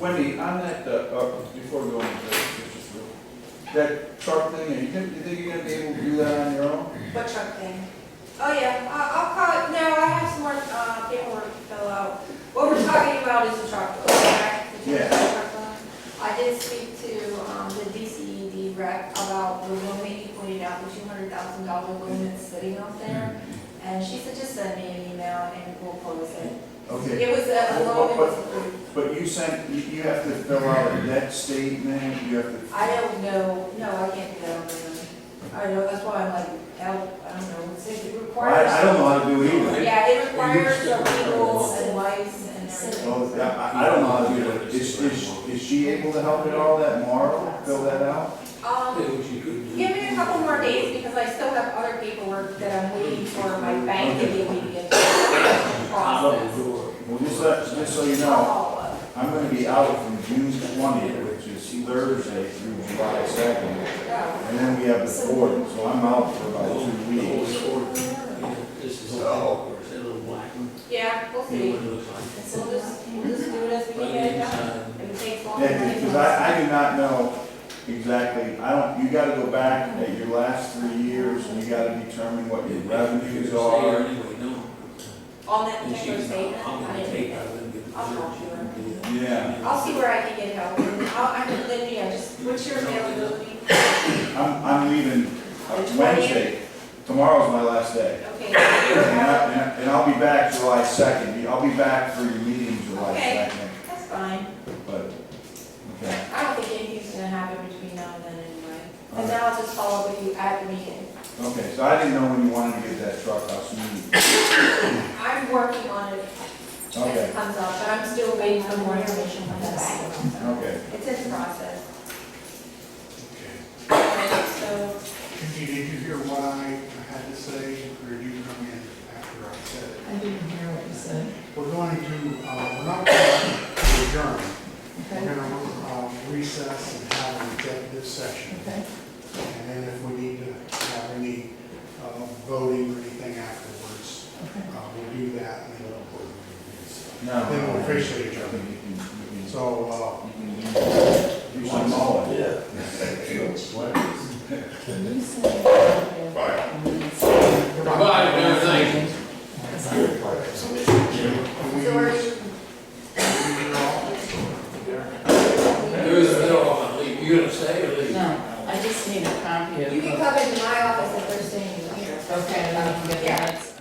Wendy, on that, before we go into that truck thing, you think you're gonna be able to do that on your own? What truck thing? Oh, yeah, I'll call, no, I have some more, paperwork to fill out. What we're talking about is the truck, correct? The Yeah. truck loan. I did speak to, the DCED rep about the loan he pointed out, the $200,000 loan that's sitting out there. And she said, just send me an email and we'll close it. Okay. It was a loan that was approved. But you sent, you have to fill out a debt statement, you have to. I don't know, no, I can't do that on my own. I know, that's why I'm like, help, I don't know, it requires. I don't know how to do it either. Yeah, it requires a legal advice and everything. Well, I don't know how to do it. Is she able to help at all that tomorrow, fill that out? Give me a couple more days because I still have other paperwork that I'm waiting for my bank to give me to get process. Well, just so you know, I'm gonna be out from June 20th, which is Thursday, through July 2nd. And then we have the 4th, so I'm out for about 2 weeks. Yeah, we'll see. So we'll just do it as we can get it done. If it takes longer. Yeah, because I do not know exactly, you gotta go back at your last 3 years, and you gotta determine what your revenues are. On that particular statement, I didn't. I'll talk to her. Yeah, I'll see where I can get help. I'm Lydia, what's your availability? I'm leaving Wednesday. Tomorrow's my last day. Okay. And I'll be back July 2nd. I'll be back for your meeting July Okay. 2nd. That's fine. But, okay. I don't think anything's gonna happen between now and then anyway. And then I'll just follow up with you at the meeting. Okay, so I didn't know when you wanted to get that truck out soon. I'm working on it as Okay, it comes up, but I'm still waiting for more information from the bank. okay. It's in process. Okay. Okay, so, Did you hear what I had to say, or did you come in after I said it? I didn't hear what you said. We're going to, we're not going to adjourn. Okay. We're going to recess and have an executive session. Okay. And then if we need to have any voting or anything afterwards, Okay. we'll do that. And then No. we'll officially adjourn. You can So, do some mowing. Yeah. Can you send me a copy of the minutes? Bye, everything. so are you, There is a bill on leave. You gonna stay or leave? No, I just need a copy of. you can come into my office if they're staying here. Okay, then I can get the Yeah. minutes.